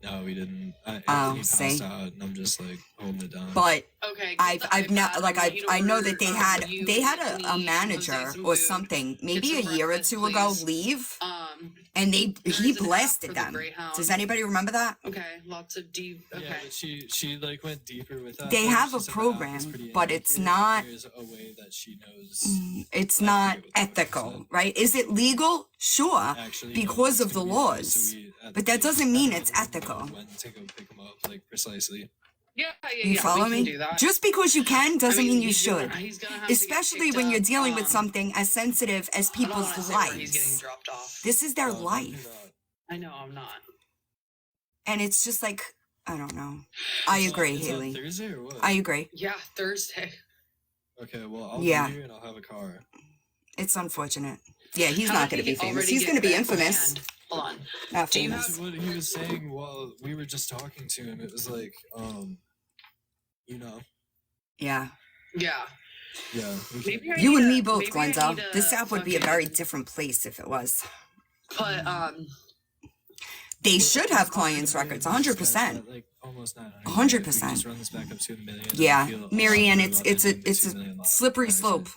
No, we didn't. Oh, Anthony see. passed out, and I'm just like holding it down. But Okay. I've not like I know that they had a manager or something maybe a some year or breakfast, 2 ago please. leave, Um. and there he is an app blasted for the them. Greyhound. Does anybody remember that? Okay. Lots of deep. Okay. Yeah, but she like went deeper with that. They though. have She a said the app is program, pretty but it's inaccurate. not- There's a way that she knows. It's I not forget what the fuck she ethical, said. right? Is it legal? Sure, Actually, because no, of it's the gonna be there, laws. so we, at But the that doesn't mean know it's ethical. When to go pick them up, like precisely. Yeah. You follow we me? Can do that. Just because you can doesn't mean you he's should. he's gonna have to get Especially picked when you're up, dealing with something as sensitive as I don't people's wanna say where he's getting lives. dropped off. This is their Don't do life. that. I know I'm not. And it's just like, I don't know. I agree, Is that Haley. Thursday or what? I agree. Yeah, Thursday. Okay, well, I'll Yeah. be here and I'll have a car. It's unfortunate. Yeah, he's How not did going to he be famous. already He's get going to be banned? infamous. Hold on. Not Do you famous. That's what he was saying while we were just talking to him. It was like, you know, Yeah. Yeah. yeah. we can- Maybe I You need and to- me both, maybe I Glenda. need to This app would be a very fucking different place if it was. Put They should have clients' records, 100%. Like almost 900. 100%. Just run this back up to $1 million. Yeah, I feel Marianne, about it's a ending the it's $2 a million live. slippery slope.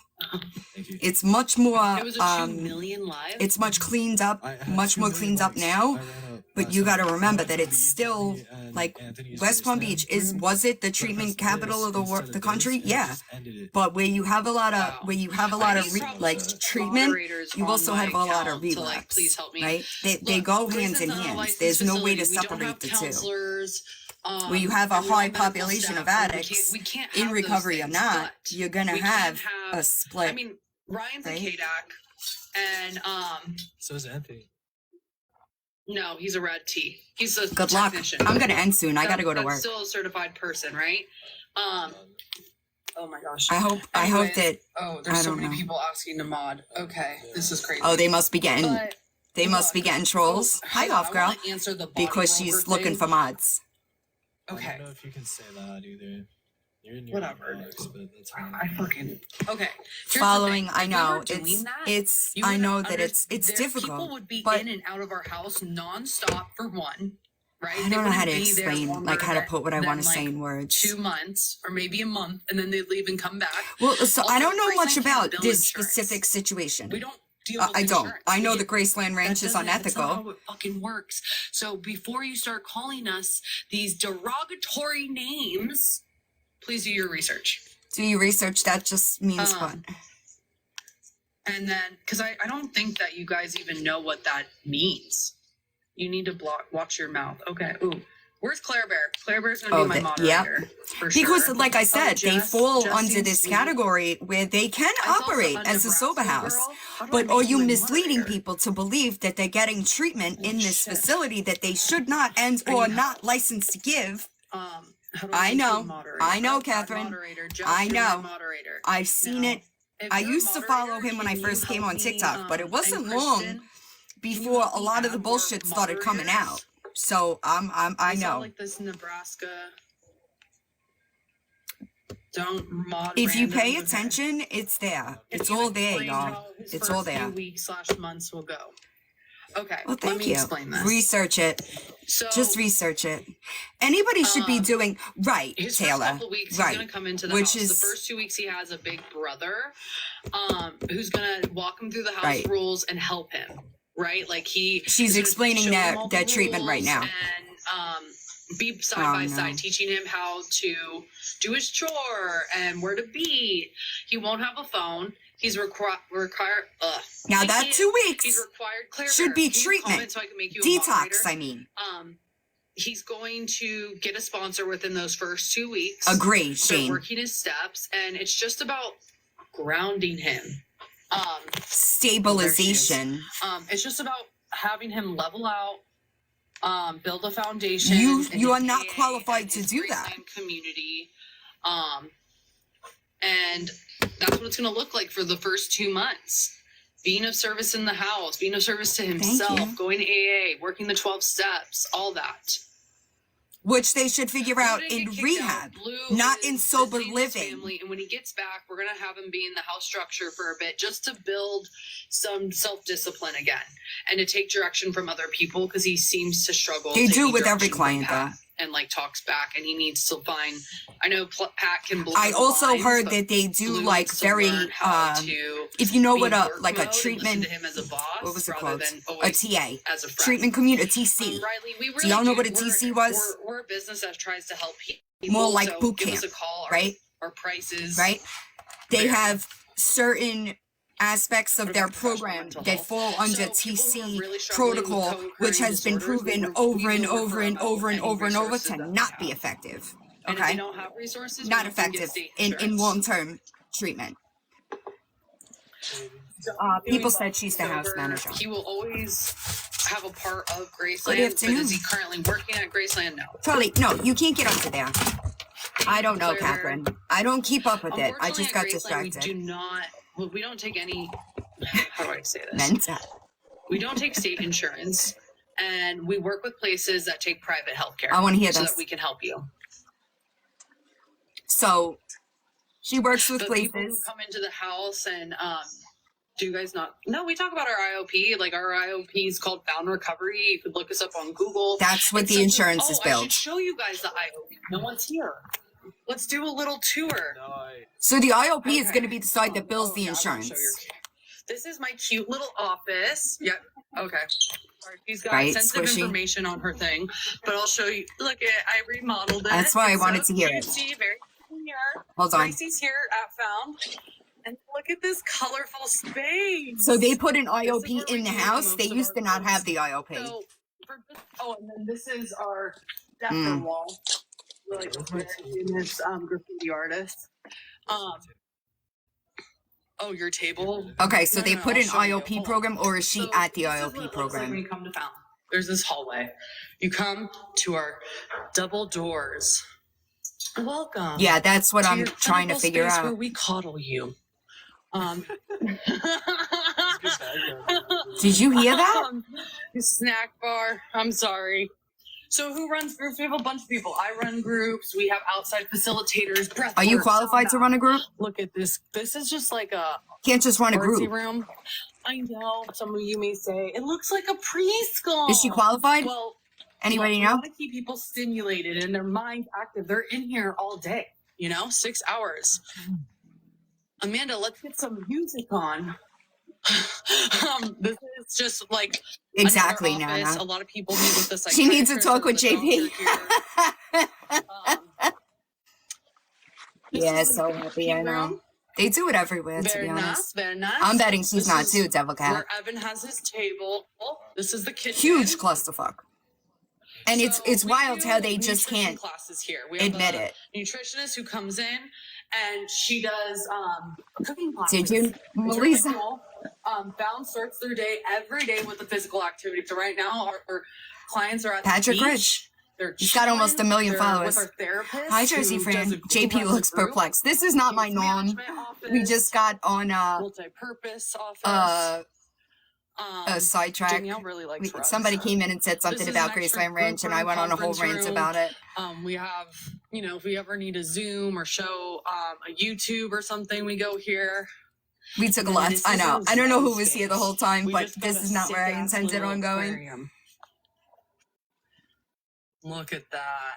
Thank you. It's much more it was a 2 million live. it's much cleaned up, I had much 2 more million cleaned up likes. now. I ran up But last you night. got to remember I that went it's to still me and like Anthony's West Palm Graceland Beach is room was it the for treatment Fest capital of the instead of country? this, and Yeah. just ended it. But where you have a lot of Wow. where you have a I lot of need probably like some treatment, moderators you on also my have a lot of account to, relapse, please help me. right? They Look, go hands in Graceland's not a hands. licensed There's no way to facility. We don't separate have the two. counselors, Where you have a and we don't high have medical population of staff, and addicts we can't in have those recovery or things, not, but you're gonna we can't have a have- split. I mean, Ryan's right? a KDAC, and So is Anthony. no, he's a red T. He's a Good luck. technician. I'm gonna end soon. I gotta go to That's work. Still a certified person, right? Oh my gosh. I hope Anyways, that Oh, there's I so don't many know. people asking to mod. Okay, this is crazy. oh they must be getting But they must be look, getting trolls. Hi hold on, off I girl. wanna answer the body Because roller she's looking thing. for mods. I Okay. don't know if you can say that either. You're in your Whatever. box, but that's fine. I fucking okay. Here's the Following, thing. I If we know were doing that, it's you I would know that under- it's there- People difficult. would be but in and out of our house nonstop for one, right? I They don't know how to wouldn't be there explain longer like how to than- put what I than, want to like, say in words. 2 months or maybe a month, and then they'd leave and come back. Well, so I Also, don't know Graceland much can't about bill this insurance. specific situation. We don't deal with I don't. insurance. I We know get- the Graceland Ranch is That's not unethical. how it fucking works. So before you start calling us these derogatory names, please do your research. Do you research? That just means what? And then, because I don't think that you guys even know what that means. You need to watch your mouth. Okay. Ooh. Where's Claire Bear? Claire Bear's going to Oh, be my moderator. For Because, sure. like I said, they Jess- fall Justine under this Sweet. category where they can I saw operate a as a sober Nebraska house. girl. How do I But make are you a misleading moderator? people to believe that they're getting treatment in this Shit. facility that they should not and I or need not licensed to give? How do I make you a know. moderator? I know, Add Catherine. Moderator. Jess, I you're my know. Moderator. I've seen Now, it if I you're a used to follow moderator, him when I can you first came help on me, TikTok, but it and wasn't long Christian, before help a me lot of the add bullshit more started coming out. moderators? So I saw, know. like this Nebraska. Don't mod. If you pay randoms, okay. attention, it's there. If It's you all there, explain y'all. how his It's first all there. Few weeks / months will go. Okay. Well, let thank me you. explain this. Research it. So Just research it. Anybody should be doing right, his first Taylor. couple of weeks, he's Right. gonna come into the Which house. is The first 2 weeks, he has a big brother, who's gonna walk him through the house Right. rules and help him. Right, like She's is gonna explaining show him that all the treatment right rules now. and be side Oh, by no. side, teaching him how to do his chore and where to be. He won't have a phone. He's required. Now that 2 weeks He's required. Claire should Bear, be can you treatment. comment so I can make you a detox, moderator? I mean. He's going to get a sponsor within those first 2 weeks. Agree, Start Shane. working his steps, and it's just about grounding him. Stabilization. It's just about having him level out, build a foundation. You in are his not AA qualified and to his do that. Graceland community, and that's what it's going to look like for the first 2 months. Being of service in the house, being of service to himself, you. going to AA, working the 12 steps, all that. Which they should figure out Blue didn't in get kicked rehab, out. Blue not is in sober visiting his living. family, and when he gets back, we're gonna have him be in the house structure for a bit, just to build some self-discipline again, and to take direction from other people, because he seems to struggle. They do taking with every direction from client, Pat, though. and like talks back, and he needs to find. I know Pat can. Blur I the also lines, heard but that they do Blue like needs to very learn how to if you know be what in a work like a mode and listen treatment to him as a boss, what was it rather called? than A always TA. as a friend. Treatment community, a TC. Riley, we really Do y'all know what a we're- TC was? We're a business that tries to help people. More like so boot give us camp, a call. right? Our prices, Right? They Very. have certain aspects of For their professional program mental that health. fall under So people who are TC really struggling with protocol, co-occurring which has been disorders, proven we over and will over refer and them out over and any over and over resources to that they not be have. effective. And if Okay? they don't have resources, Not we don't get effective state in insurance. long-term treatment. People said she's the house Sober, manager. He will always have a part of Good Graceland, but afternoon. is he currently working at Graceland? No. Charlie, no, you can't get up to there. I don't know, Clear. Catherine. I don't keep up with it. I Unfortunately, just at got Graceland, distracted. we do not. Well, we don't take any. How do I say this? Mensa. We don't take state insurance, and we work with places that take private healthcare. I wanna hear so this. that we can help you. So she works with The people who places. come into the house and do you guys not? No, we talk about our IOP. Like our IOP is called Bound Recovery. You could look us up on Google. That's what It's the such a- insurance is I billed. should show you guys the IOP. No one's here. Let's do a little tour. So the IOP is Okay. going to be the side that bills the yeah, I'm gonna insurance. show your- This is my cute little office. Yep. Okay. Sorry, she's got Right, sensitive squishy. information on her thing, but I'll show you. Look, I remodeled it. That's why I It's wanted to hear it. cutesy, very clear. Hold on. Gracie's here at Found. And look at this colorful space. So they put an This is IOP where we in the do house. most They of used our to not work. have the IOP. So, and then this is our Dapper Mm. wall. We're like famous graffiti artist. Oh, your table. Okay, so No, they no, put I'll an show you. IOP Hold on. program, or is she So at the this is IOP what it looks like when program? you come to Fountain. There's this hallway. You come to our double doors. Welcome. Yeah, that's what to I'm your trying to clinical figure space out. Where we coddle you. Did you hear that? Snack bar. I'm sorry. So who runs groups? We have a bunch of people. I run groups. We have outside facilitators. Breath Are you work, qualified to sauna. run a group? Look at this. This is just like a Can't just run a artsy group. room. I know. Some of you may say it looks like a preschool. Is she qualified? Well, Anybody we know? want to keep people stimulated and their mind active. They're in here all day. 6 hours. Amanda, let's get some music on. This is just like Exactly, another office. Nana. A lot of people meet with the She needs to psychiatrist talk or with the JP. doctor here. This Yeah, is the so happy, key I know. room. They do it everywhere, to Very be nice, honest. very nice. I'm betting she's This not is too, Devil Cat. Where Evan has his table. This is the kitchen. Huge clusterfuck. And So it's we wild do how they just nutrition can't classes here. We have admit a it. nutritionist who comes in and she does cooking classes. Did you, It's really Melissa? cool. Found starts their day every day with a physical activity. So right now our clients are at Patrick the beach. Rich. They're He's got almost chilling. 1 million They're followers. With our therapist. Hi, Josie who Fran. does a group JP as a looks group. perplexed. This is not my Case norm. management office, We just got on multi-purpose office. a sidetrack. Danielle really likes rugs. Somebody came in and said something This is about an extra Graceland Ranch, and I group went on a whole conference rant room. about it. We have, if we ever need a Zoom or show a YouTube or something, we go here. We took a And lot. this I is know. our I don't know who zen was here the space. whole time, We but just got this a is not where I sick-ass intended little on going. aquarium. Look at that.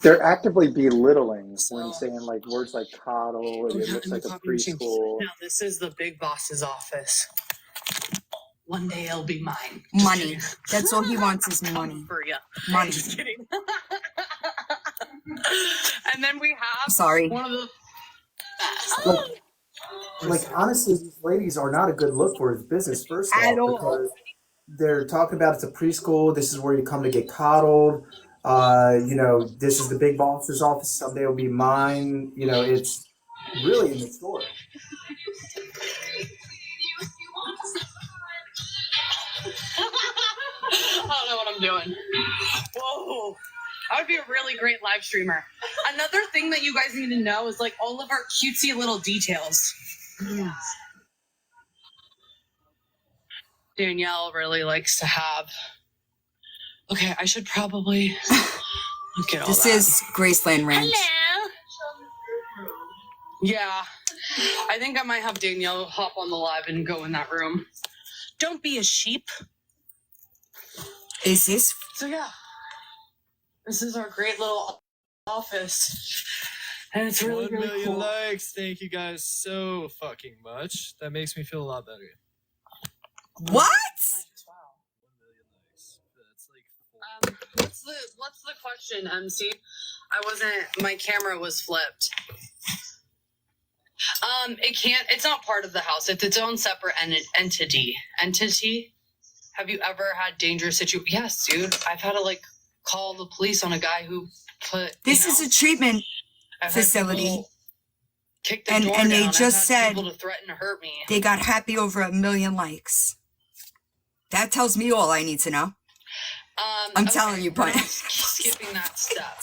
They're actively belittling when So- saying like words like coddle. Oh, It yeah, looks and the like a copy machine. preschool. Now this is the big boss's office. One day it'll be mine. Just Money. kidding. That's all he wants is money. For you. Money. Just kidding. And then we have Sorry. one of the Like honestly, these ladies are not a good look for his business. First At off, all. because they're talking about it's a preschool. This is where you come to get coddled. This is the big boss's office. Someday will be mine. It's really in the store. I don't know what I'm doing. Whoa. I would be a really great live streamer. Another thing that you guys need to know is like all of our cutesy little details. Danielle really likes to have. Okay, I should probably look at all This that. is Graceland Ranch. Hello. Yeah. I think I might have Danielle hop on the live and go in that room. Don't be a sheep. Is this? So yeah, this is our great little office, and it's really 1 really million cool. likes. Thank you guys so fucking much. That makes me feel a lot better. What? Wow. 1 million likes. That's like What's the question, MC? My camera was flipped. It's not part of the house. It's its own separate entity. Have you ever had dangerous situations? Yes, dude. I've had to call the police on a guy who put. This is a treatment I've had facility. people kick the And- door and they down. I've just had said people to threaten to hurt me. They got happy over 1 million likes. That tells me all I need to know. I'm telling you, we're but not skipping that step.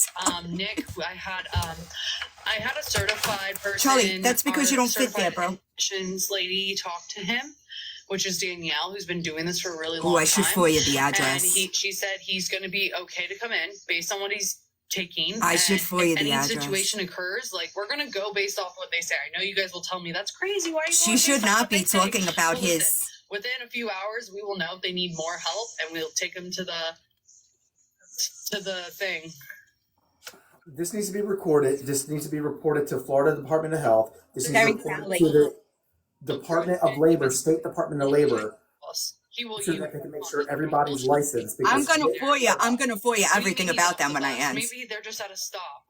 Nick, I had a certified person. Charlie, that's because you don't fit there, bro. Admissions lady talk to him, which is Danielle, who's been doing this for a really long time. I should FOIA the address. And she said he's going to be okay to come in based on what he's taking. I should FOIA the the address. If any situation occurs, like, we're going to go based off what they say. I know you guys will tell me that's crazy. Why are you She going should based off not what be they say? talking about But listen, his. within a few hours, we will know if they need more help, and we'll take them to the thing. This needs to be recorded. This needs to be reported to Florida Department of Health. This needs to be reported Exactly. to the Department of Labor, State Department of Labor, He will. so that they can make sure everybody's licensed. I'm because gonna FOIA. I'm gonna FOIA Maybe everything he's about off them the when I bus. end. Maybe they're just at a stop.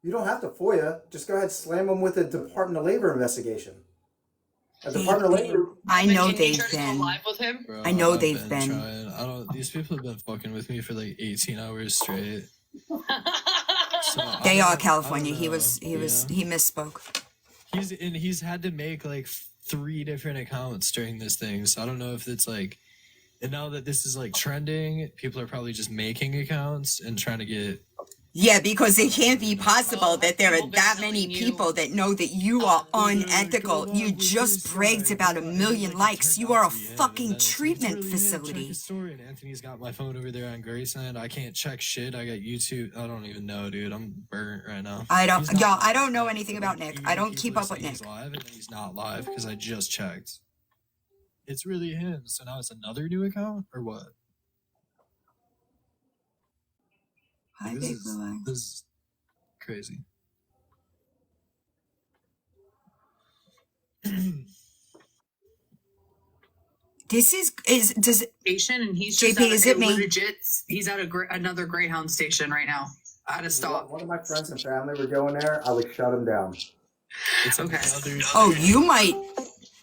You don't have to FOIA. Just go ahead and slam them with a Department of Labor investigation. A Department of Labor. I Evan, know can you they've try to go been. live with him? Bro, I know I've they've been. trying. I don't. These people have been fucking with me for like 18 hours straight. So They I are don't- California. I He don't was. know, He was. yeah. He misspoke. He's had to make like 3 different accounts during this thing. So I don't know if it's like, and now that this is like trending, people are probably just making accounts and trying to get. Yeah, because it can't be possible that there are People been that telling many you- people that know that you are unethical. You just bragged about 1 million likes. You are a fucking treatment facility. And Anthony's got my phone over there on Graceland. I can't check shit. I got YouTube. I don't even know, dude. I'm burnt right now. I don't, He's not y'all. I live. don't know anything about Like, Nick. even I don't people keep are up with saying Nick. He's live, and then he's not live because I just checked. It's really him. So now it's another new account or what? Hi, This baby is, boy. this is crazy. This is does it, Station, and he's JP, just is it me? legit. He's at another Greyhound station right now. At a stop. One of my friends and family were going there. I would shut them down. It's Okay. another. oh, you might.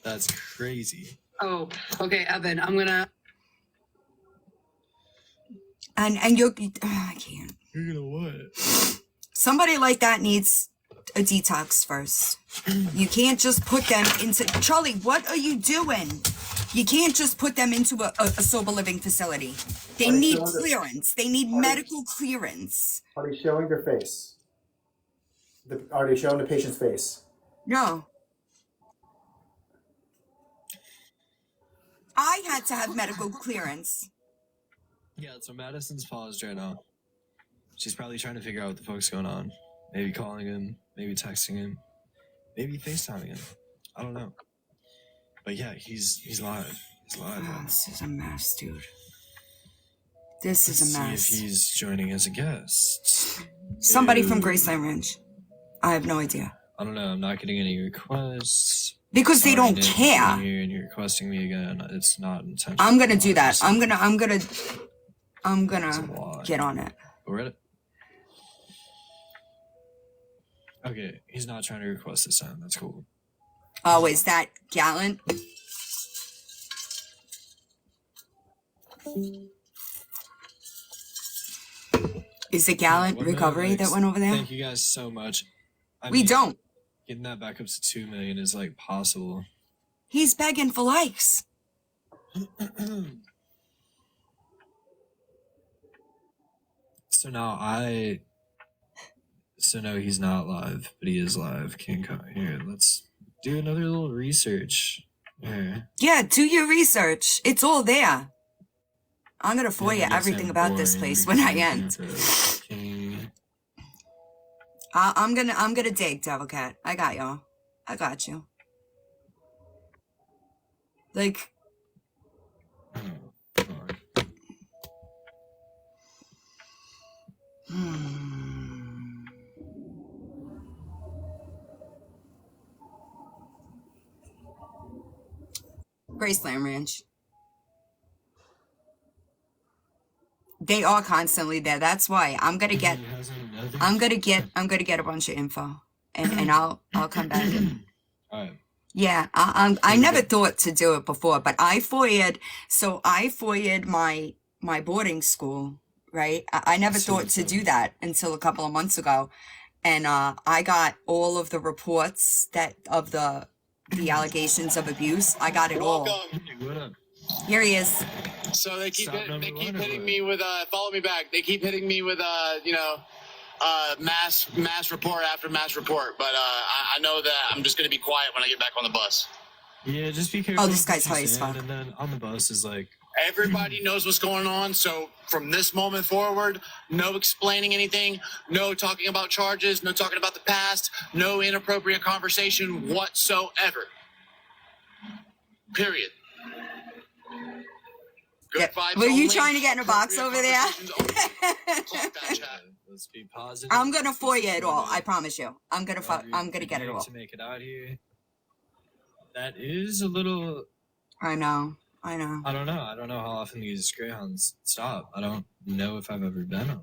That's crazy. Oh, okay, Evan. I'm gonna. And you're. I can't. You're gonna what? Somebody like that needs a detox first. You can't just put them into. Charlie, what are you doing? You can't just put them into a sober living facility. They Are they need showing the- clearance. They need are they- medical clearance. Are they showing their face? Are they showing the patient's face? No. I had to have medical clearance. Yeah, so Madison's paused right now. She's probably trying to figure out what the fuck's going on. Maybe calling him, maybe texting him, maybe FaceTiming him. I don't know. But yeah, he's live. He's live. Oh, man. this is a mess, dude. This is a Let's mess. see if he's joining as a guest. Somebody from Graceland Ranch. I have no idea. I don't know. I'm not getting any requests. Because they Sorry, don't Nick, if care. you're here and you're requesting me again. It's not intentional. I'm gonna do that. I'm It's a gonna lie. get on it. We're at it. Okay, he's not trying to request this time. That's cool. Oh, is that Gallant? Is it Gallant What Recovery about that went over there? Thank you guys so much. I We mean, don't. Getting that back up to 2 million is like possible. He's begging for likes. So no, he's not live, but he is live. Can't come here. Let's do another little research. Here. Yeah, do your research. It's all there. I'm gonna FOIA Yeah, everything I'm about this boring place when I because end. King. I'm gonna dig, Devil Cat. I got y'all. I got you. Like, Oh, come on. Graceland Ranch. They are constantly there. That's why I'm gonna get. He has another- I'm gonna get a bunch of info, and I'll come back. And, Alright. yeah, I never thought to do it before, but I FOIA'd my boarding school, right? I never thought to do that until a couple of months ago, and I got all of the reports of the allegations of abuse. I got it all. Hey, what up? Here he is. So they keep Stop number they keep one or hitting what? me with follow me back. They keep hitting me with mass report after mass report. But I know that I'm just gonna be quiet when I get back on the bus. Yeah, just be careful. Oh, this with what guy's you high as say, fuck. And then on the bus is like, Everybody knows what's going on. So from this moment forward, no explaining anything, no talking about charges, no talking about the past, no inappropriate conversation whatsoever. Period. Good Yep. vibes Were you only, trying to get in a box appropriate over there? conversations only. Clock that chat. let's be positive. I'm gonna Let's be FOIA it all. I supportive. promise you. I'm gonna Whatever get you're it all. to make it out here. That is a little. I know. I know. I don't know. I don't know how often these greyhounds stop. I don't know if I've ever been on.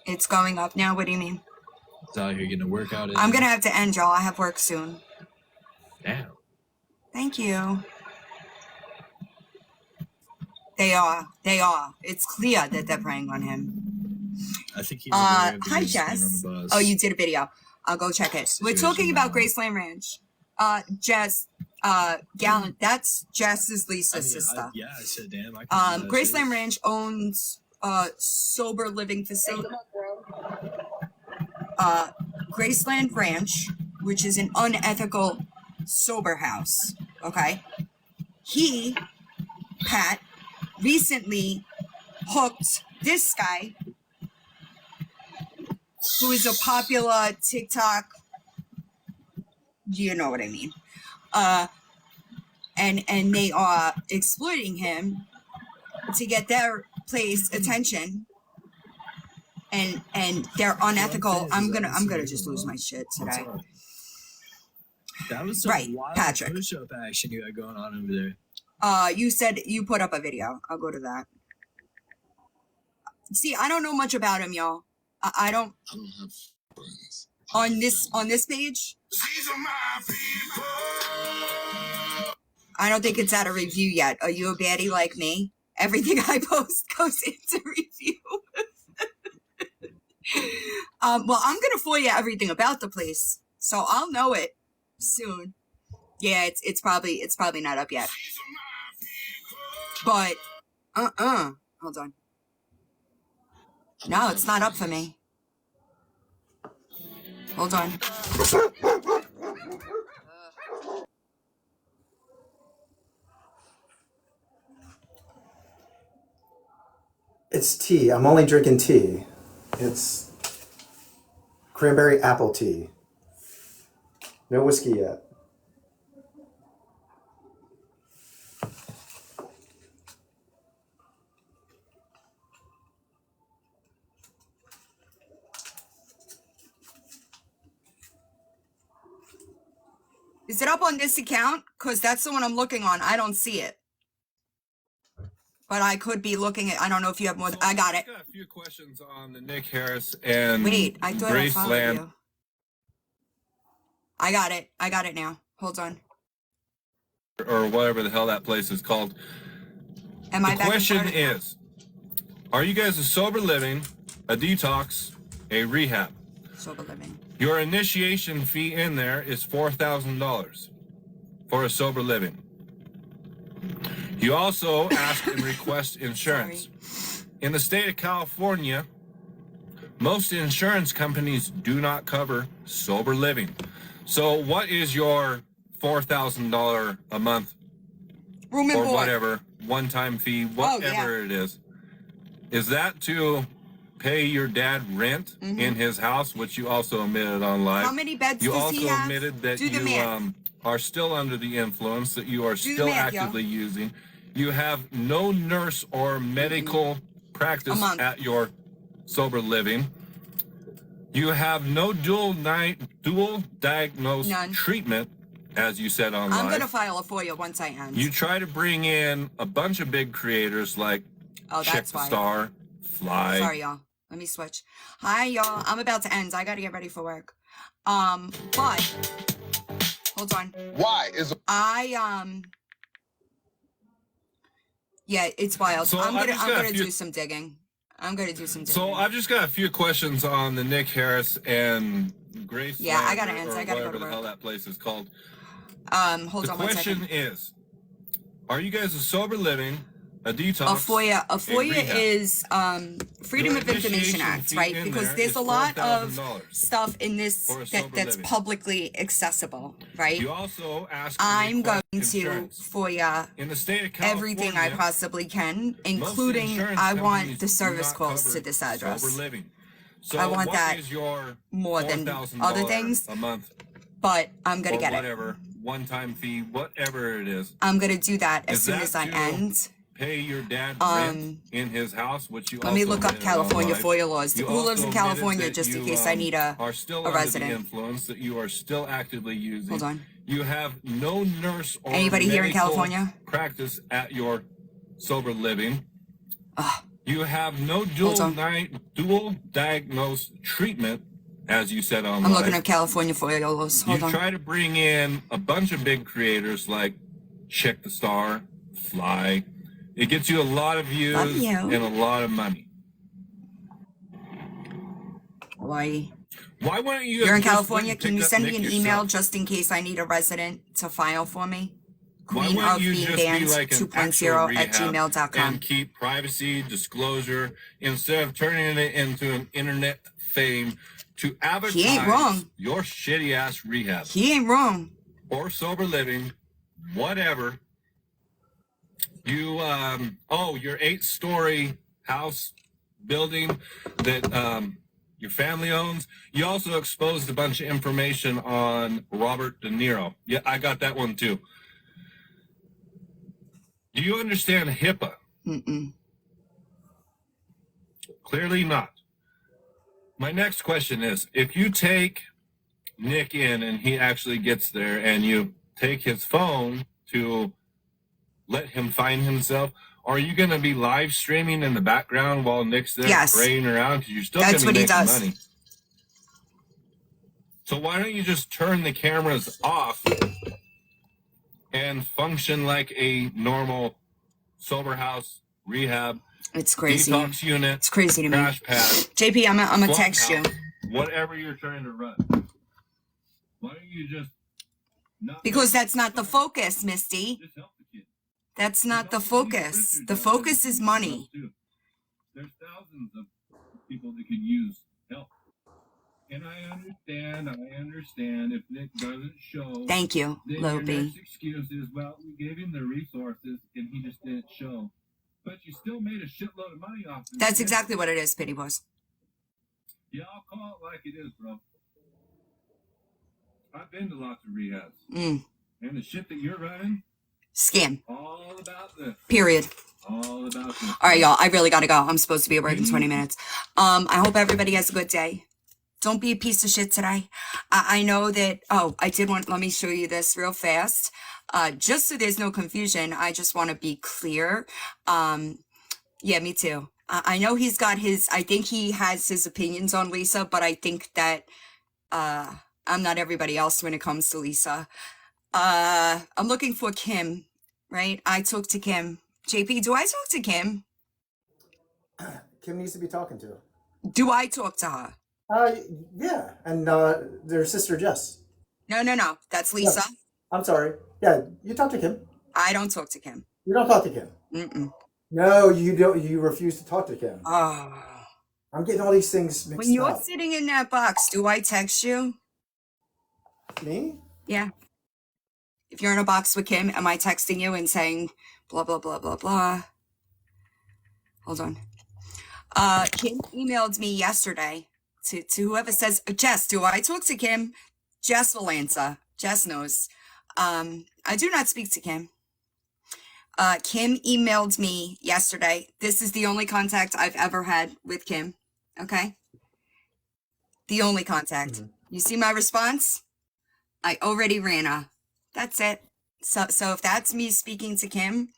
It's going up now. What do you mean? It's out here getting a workout. I'm gonna have to end, y'all. I have work soon. Damn. Thank you. They are. They are. It's clear that they're preying on him. I think he's aware of the Hi, reason being Jess. on the bus. Oh, you did a video. I'll go check it. We're talking about Situation, Graceland Ranch. Jess, Gallant. That's Jess's Lisa's sister. Yeah, I said, damn. I can see that Graceland shit. Ranch owns sober living facility. Graceland Ranch, which is an unethical sober house. Okay. He, Pat, recently hooked this guy, who is a popular TikTok. You know what I mean. And they are exploiting him to get their place attention. And they're unethical. I'm gonna just lose my shit today. That was some Right, wild Patrick. push-up action you had going on over there. You said you put up a video. I'll go to that. See, I don't know much about him, y'all. I don't have friends. on this page. I don't think it's at a review yet. Are you a baddie like me? Everything I post goes into review. Well, I'm gonna FOIA everything about the place, so I'll know it soon. Yeah, it's probably not up yet. But hold on. No, it's not up for me. Hold on. It's tea. I'm only drinking tea. It's cranberry apple tea. No whiskey yet. Is it up on this account? Because that's the one I'm looking on. I don't see it. But I could be looking at, I don't know if you have more. I got it. I got a few questions on the Nick Harris and Wait, I thought I followed Graceland. you. I got it. I got it now. Hold on. Or whatever the hell that place is called. Am I The back in question front of- is, are you guys a sober living, a detox, a rehab? Sober living. Your initiation fee in there is $4,000 for a sober living. You also ask and request insurance. In the state of California, most insurance companies do not cover sober living. So what is your $4,000 a month Room and or board. whatever one-time fee, whatever it is? Is that to pay your dad rent in his house, which you also admitted on live? How many beds You does also he have? admitted that Do the you math. are still under the influence, that you are Do the still math, yo. actively using. You have no nurse or medical practice A month. at your sober living. You have no dual diagnosed None. treatment, as you said on I'm live. going to file a FOIA once I end. You try to bring in a bunch of big creators like Oh, Check that's the why. Star, Fly. Sorry, y'all. Let me switch. Hi, y'all. I'm about to end. I got to get ready for work. But hold on. Why is Yeah, it's wild. So I'm I gonna just got a few- do some digging. So I've just got a few questions on the Nick Harris and Grace. Yeah, I gotta Land, answer. or I gotta go whatever to the hell work. that place is called. Hold The on one question second. is, Are you guys a sober living, a detox, A FOIA rehab? is Freedom Your of Information initiation Act, fee right? in Because there there's is a lot of $4,000 stuff in this for a that's sober living. publicly accessible, right? You also ask I'm going request to insurance. FOIA In the state of California, everything I possibly can, most including insurance I want companies the do service not calls cover to this address. sober living. So I want what that is your more than $4,000 other things, a month but I'm gonna or get it. whatever, one-time fee, whatever it is? I'm gonna do that as Is soon that as I to end. pay your dad rent in his house, which you Let me also look up admitted on California live. FOIA laws. You Who lives also in admitted California, that just in you, case I need are still a under resident? the influence, that you are still actively using. Hold on. You have no nurse or Anybody here in medical California? practice at your sober living. Ugh. You have no Hold on. dual diagnosed treatment, as you said on I'm live. looking up California FOIA laws. Hold You on. try to bring in a bunch of big creators like Check the Star, Fly. It gets you a lot of views Love you. and a lot of money. Why? Why wouldn't you? You're in just California? went and Can you picked up send me Nick an yourself? email just in case I need a resident to file for me? Why Queen wouldn't of you Being just be Banned like an 2.0 actual at gmail.com. and keep privacy, disclosure, instead of turning it into an internet fame to advertise wrong. your shitty ass rehab He ain't wrong. or sober living, whatever. You your 8-story house building that your family owns. You also exposed a bunch of information on Robert De Niro. Yeah, I got that one too. Do you understand HIPAA? Mm-mm. Clearly not. My next question is, if you take Nick in and he actually gets there and you take his phone to let him find himself, are you going to be live streaming in the background while Nick's there Yes. praying around? Because you're still going That's to be what he making does. money. So why don't you just turn the cameras off and function like a normal sober house, rehab, It's crazy. detox unit, It's crazy to me. crash pad, JP, I'm gonna clubhouse, text you whatever you're trying to run? Why don't you just not because that's not the focus, Misty. just help the kid? That's not the focus. The focus is money. There's thousands of people that could use help. And I understand if Nick doesn't show. Thank you, Then your Lobi. next excuse is, well, we gave him the resources and he just didn't show. But you still made a shitload of money off it. That's exactly what it is, Pity Boss. Yeah, I'll call it like it is, bro. I've been to lots of rehabs. Mm. And the shit that you're running, Scam. all about this. Period. All about this. All right, y'all. I really gotta go. I'm supposed to be at work in 20 minutes. I hope everybody has a good day. Don't be a piece of shit today. I know that. Oh, I did want. Let me show you this real fast. Just so there's no confusion, I just want to be clear. Yeah, me too. I know he's got his. I think he has his opinions on Lisa, but I think that I'm not everybody else when it comes to Lisa. I'm looking for Kim. Right? I talked to Kim. JP, do I talk to Kim? Kim needs to be talking to. Do I talk to her? Yeah, and their sister Jess. No. That's Yeah. Lisa. I'm sorry. Yeah, you talk to Kim. I don't talk to Kim. You don't talk to Kim. Mm-mm. No, you don't. You refuse to talk to Kim. Oh. I'm getting all these things mixed When you're up. sitting in that box, do I text you? Me? Yeah. If you're in a box with Kim, am I texting you and saying blah, blah, blah, blah, blah? Hold on. Kim emailed me yesterday to whoever says, Jess, do I talk to Kim? Jess will answer. Jess knows. I do not speak to Kim. Kim emailed me yesterday. This is the only contact I've ever had with Kim. Okay? The only contact. Mhm. You see my response? I already ran her. That's it. So if that's me speaking to Kim,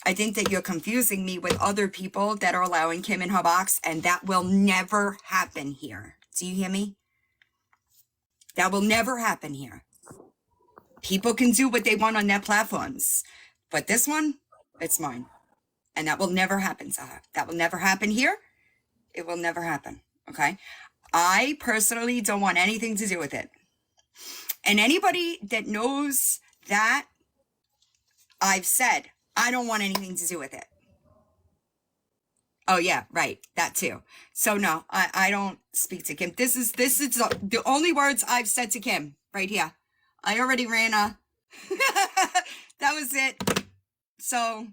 I think that you're confusing me with other people that are allowing Kim in her box, and that will never happen here. Do you hear me? That will never happen here. People can do what they want on their platforms, but this one, it's mine. And that will never happen to her. That will never happen here. It will never happen. Okay? I personally don't want anything to do with it. And anybody that knows that, I've said, I don't want anything to do with it. Oh yeah, right. That too. So no, I don't speak to Kim. This is the only words I've said to Kim right here. I already ran a that was it. So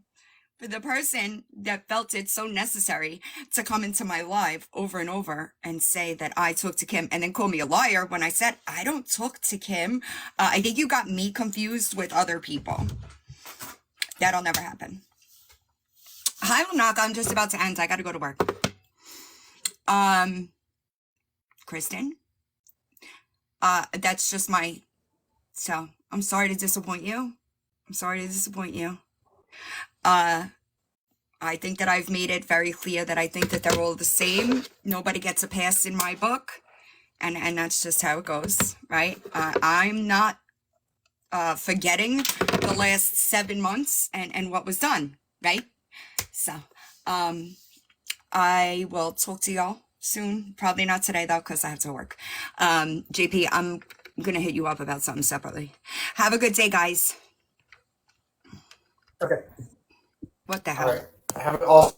for the person that felt it so necessary to come into my live over and over and say that I talked to Kim and then call me a liar when I said I don't talk to Kim, I think you got me confused with other people. That'll never happen. Hi, Knock. I'm just about to end. I gotta go to work. Kristen, that's just so I'm sorry to disappoint you. I think that I've made it very clear that I think that they're all the same. Nobody gets a pass in my book. And that's just how it goes, right? I'm not forgetting the last 7 months and what was done, right? So, I will talk to y'all soon. Probably not today though, because I have to work. JP, I'm gonna hit you up about something separately. Have a good day, guys. Okay. What the hell? All right. Have it all.